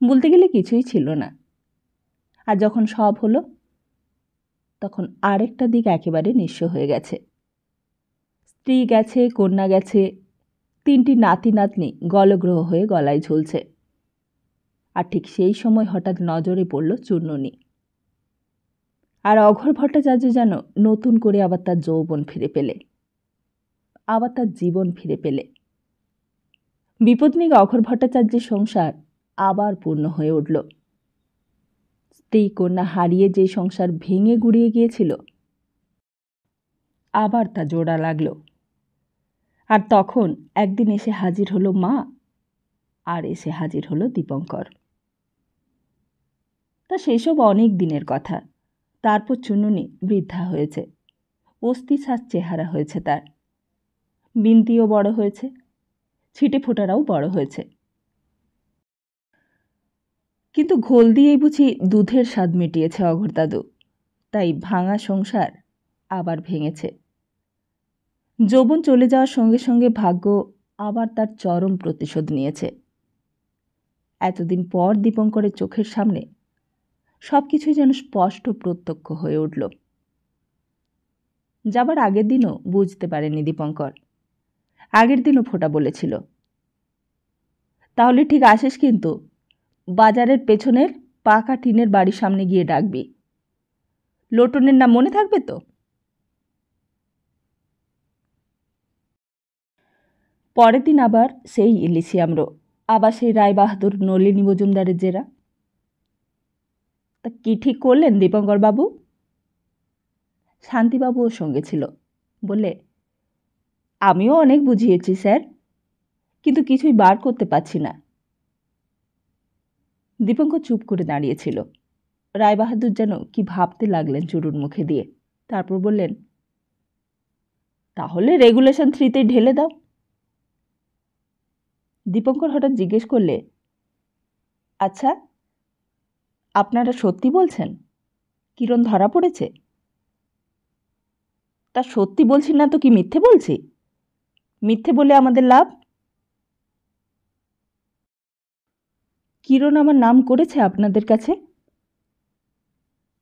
Speaker 1: বলতে গেলে কিছুই ছিল না। আর যখন সব হলো, তখন আরেকটা দিক একেবারে নিঃস্ব হয়ে গেছে। স্ত্রী গেছে, কন্যা গেছে, 3টি নাতি নাতনি গলগ্রহ হয়ে গলায় ঝুলছে। আর ঠিক সেই সময় হঠাৎ নজরে পড়ল চুন্নুনি। আর অঘোর ভট্টাচার্য যেন নতুন করে আবার তার যৌবন ফিরে পেলে, আবার তার জীবন ফিরে পেলে। বিপদনিক অঘোর ভট্টাচার্যের সংসার আবার পূর্ণ হয়ে উঠল। স্ত্রী কন্যা হারিয়ে যে সংসার ভেঙে গুড়িয়ে গিয়েছিল, আবার তা জোড়া লাগল। আর তখন একদিন এসে হাজির হলো মা, আর এসে হাজির হলো দীপঙ্কর। তা সেসব অনেক দিনের কথা। তারপর চুনুনি বৃদ্ধা হয়েছে, অস্থিসাৎ চেহারা হয়েছে তার, বিন্তিও বড় হয়েছে, ছিটে ফোটারাও বড় হয়েছে। কিন্তু ঘোল দিয়েই বুঝি দুধের স্বাদ মিটিয়েছে অঘোরদাদু, তাই ভাঙা সংসার আবার ভেঙেছে। যৌবন চলে যাওয়ার সঙ্গে সঙ্গে ভাগ্য আবার তার চরম প্রতিশোধ নিয়েছে। এতদিন পর দীপঙ্করের চোখের সামনে সব কিছুই যেন স্পষ্ট প্রত্যক্ষ হয়ে উঠল। যাবার আগের দিনও বুঝতে পারেনি দীপঙ্কর, আগের দিনও ফোঁটা বলেছিল, তাহলে ঠিক আসিস কিন্তু, বাজারের পেছনের পাকা টিনের বাড়ির সামনে গিয়ে ডাকবি। লোটনের নাম মনে থাকবে তো? পরের দিন আবার সেই ইলিশিয়ামরো, আবার সেই রায়বাহাদুর নলিনী মজুমদারের জেরা। তা কি ঠিক করলেন দীপঙ্কর বাবু? শান্তিবাবুও সঙ্গে ছিল, বললে, আমিও অনেক বুঝিয়েছি স্যার, কিন্তু কিছুই বার করতে পারছি না। দীপঙ্কর চুপ করে দাঁড়িয়েছিল। রায়বাহাদুর যেন কি ভাবতে লাগলেন চুরুর মুখে দিয়ে। তারপর বললেন, তাহলে রেগুলেশন 3-তে ঢেলে দাও। দীপঙ্কর হঠাৎ জিজ্ঞেস করলে, আচ্ছা, আপনারা সত্যি বলছেন কিরণ ধরা পড়েছে? তা সত্যি বলছি না তো কি মিথ্যে বলছি? মিথ্যে বলে আমাদের লাভ? কিরণ আমার নাম করেছে আপনাদের কাছে।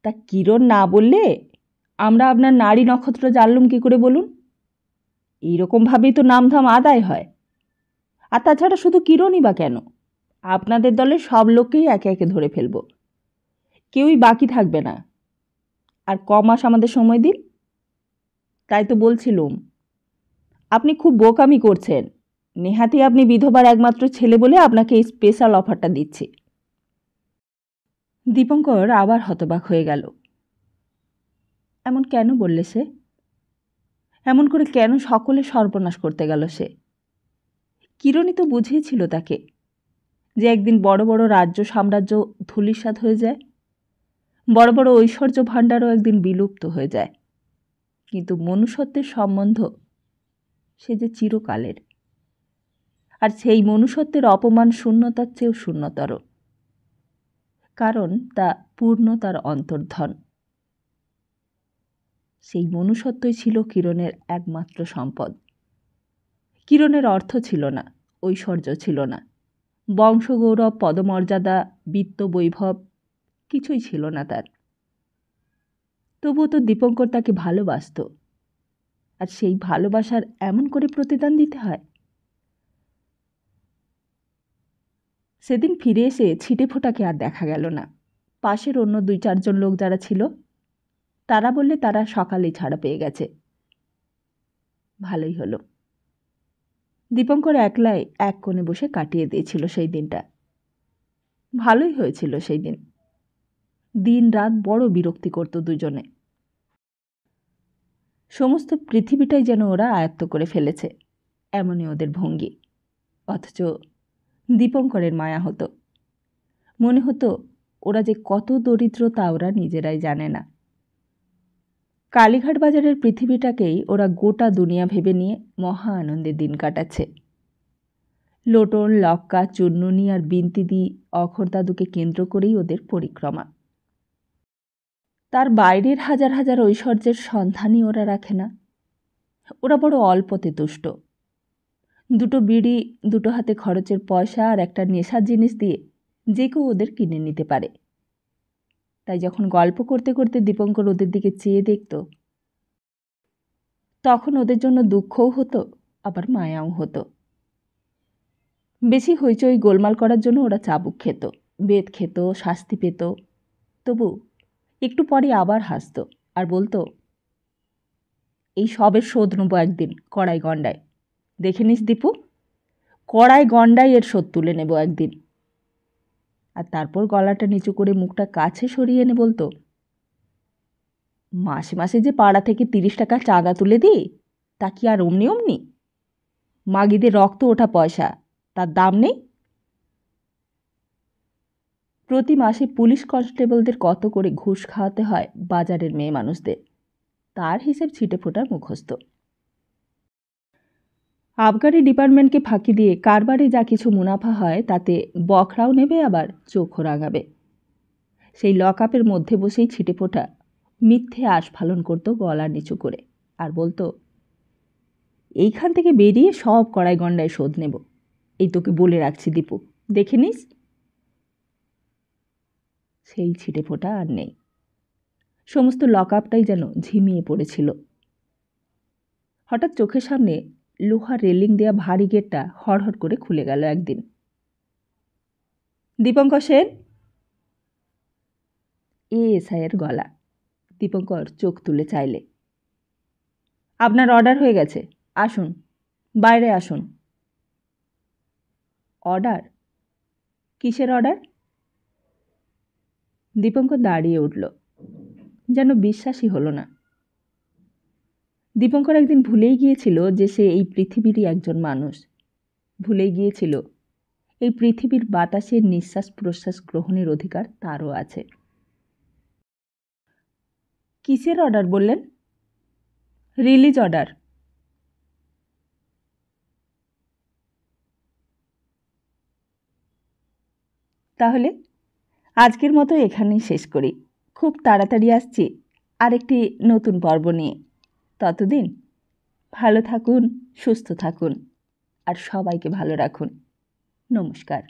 Speaker 1: তা কিরণ না বললে আমরা আপনার নারী নক্ষত্র জানলুম কি করে বলুন? এইরকমভাবেই তো নামধাম আদায় হয়। আর তাছাড়া শুধু কিরণই বা কেন, আপনাদের দলের সব লোককেই একে একে ধরে ফেলব, কেউই বাকি থাকবে না। আর ক মাস আমাদের সময় দিন। তাই তো বলছিলুম, আপনি খুব বোকামি করছেন। নেহাতি আপনি বিধবার একমাত্র ছেলে বলে আপনাকে এই স্পেশাল অফারটা দিচ্ছি। দীপঙ্কর আবার হতবাক হয়ে গেল। এমন কেন বললে সে? এমন করে কেন সকলে সর্বনাশ করতে গেল সে? কিরণই তো বুঝিয়েছিল তাকে যে একদিন বড় বড় রাজ্য সাম্রাজ্য ধূলিসাৎ হয়ে যায়, বড় বড় ঐশ্বর্য ভাণ্ডারও একদিন বিলুপ্ত হয়ে যায়, কিন্তু মনুষ্যত্বের সম্বন্ধ সে যে চিরকালের। আর সেই মনুষ্যত্বের অপমান শূন্যতার চেয়েও শূন্যতর, কারণ তা পূর্ণতার অন্তর্ধন। সেই মনুষ্যত্বই ছিল কিরণের একমাত্র সম্পদ। কিরণের অর্থ ছিল না, ঐশ্বর্য ছিল না, বংশগৌরব, পদমর্যাদা, বিত্ত বৈভব কিছুই ছিল না তার। তবুও তো দীপঙ্কর তাকে ভালোবাসত, আর সেই ভালোবাসার এমন করে প্রতিদান দিতে হয়। সেদিন ফিরে এসে ছিটে ফোটাকে আর দেখা গেল না। পাশের অন্য 2-4 জন লোক যারা ছিল তারা বললে তারা সকালেই ছাড়া পেয়ে গেছে। ভালোই হলো। দীপঙ্কর একলাই এক কোণে বসে কাটিয়ে দিয়েছিল সেই দিনটা। ভালোই হয়েছিল সেই দিন। দিন রাত বড় বিরক্তি করত দুজনে। সমস্ত পৃথিবীটাই যেন ওরা আয়ত্ত করে ফেলেছে, এমনই ওদের ভঙ্গি। অথচ দীপঙ্করের মায়া হতো। মনে হতো ওরা যে কত দরিদ্র তা ওরা নিজেরাই জানে না। কালীঘাট বাজারের পৃথিবীটাকেই ওরা গোটা দুনিয়া ভেবে নিয়ে মহা আনন্দে দিন কাটাচ্ছে। লোটন, লক্কা, চুন্নুনি আর বিন্তিদি, অঘোরদাদুকে কেন্দ্র করেই ওদের পরিক্রমা। তার বাইরের হাজার হাজার ঐশ্বর্যের সন্ধানই ওরা রাখে না। ওরা বড় অল্পতে তুষ্ট। 2 বিড়ি, 2 হাতে খরচের পয়সা আর একটা নেশার জিনিস দিয়ে যে কেউ ওদের কিনে নিতে পারে। তাই যখন গল্প করতে করতে দীপঙ্কর ওদের দিকে চেয়ে দেখত, তখন ওদের জন্য দুঃখও হতো, আবার মায়াও হতো। বেশি হইচই গোলমাল করার জন্য ওরা চাবুক খেত, বেত খেত, শাস্তি পেত। তবু একটু পরে আবার হাসত আর বলতো, এই সবের শোধ নেবো একদিন কড়াই গন্ডায়। দেখে নিস দীপু, কড়াই গন্ডায় এর শোধ তুলে নেব একদিন। আর তারপর গলাটা নিচু করে মুখটা কাছে সরিয়ে এনে বলতো, মাসে মাসে যে পাড়া থেকে 30 টাকা চাঁদা তুলে দিই, তা কি আর অমনি অমনি? মাগিদের রক্ত ওঠা পয়সা, তার দাম নেই। প্রতি মাসে পুলিশ কনস্টেবলদের কত করে ঘুষ খাওয়াতে হয় বাজারের মেয়ে মানুষদের, তার হিসেব ছিটেফোঁটার মুখস্থ। আবগারি ডিপার্টমেন্টকে ফাঁকি দিয়ে কারবারে যা কিছু মুনাফা হয় তাতে বখরাও নেবে, আবার চোখও রাঙাবে। সেই লকআপের মধ্যে বসেই ছিটেফোঁটা মিথ্যে আস্ফালন করত গলা নিচু করে, আর বলতো, এইখান থেকে বেরিয়ে সব কড়াই গন্ডায় শোধ নেব। এই তোকে বলে রাখছি দীপু, দেখে নিস। সেই ছিটেফোঁটা আর নেই। সমস্ত লকআপটাই যেন ঝিমিয়ে পড়েছিল। হঠাৎ চোখের সামনে লোহার রেলিং দেওয়া ভারী গেটটা হড়হড় করে খুলে গেল একদিন। দীপঙ্কর সেন। এসআইয়ের গলা। দীপঙ্কর চোখ তুলে চাইলে। আপনার অর্ডার হয়ে গেছে, আসুন, বাইরে আসুন। অর্ডার? কিসের অর্ডার? দীপঙ্কর দাঁড়িয়ে উঠল, যেন বিশ্বাসই হলো না। দীপঙ্কর একদিন ভুলেই গিয়েছিল যে সে এই পৃথিবীরই একজন মানুষ। ভুলেই গিয়েছিল এই পৃথিবীর বাতাসের নিঃশ্বাস প্রশ্বাস গ্রহণের অধিকার তারও আছে। কিসের অর্ডার বললেন? Release order. তাহলে আজকের মতো এখানেই শেষ করি। খুব তাড়াতাড়ি আসছি আরেকটি নতুন পর্ব নিয়ে। ততদিন ভালো থাকুন, সুস্থ থাকুন, আর সবাইকে ভালো রাখুন। নমস্কার।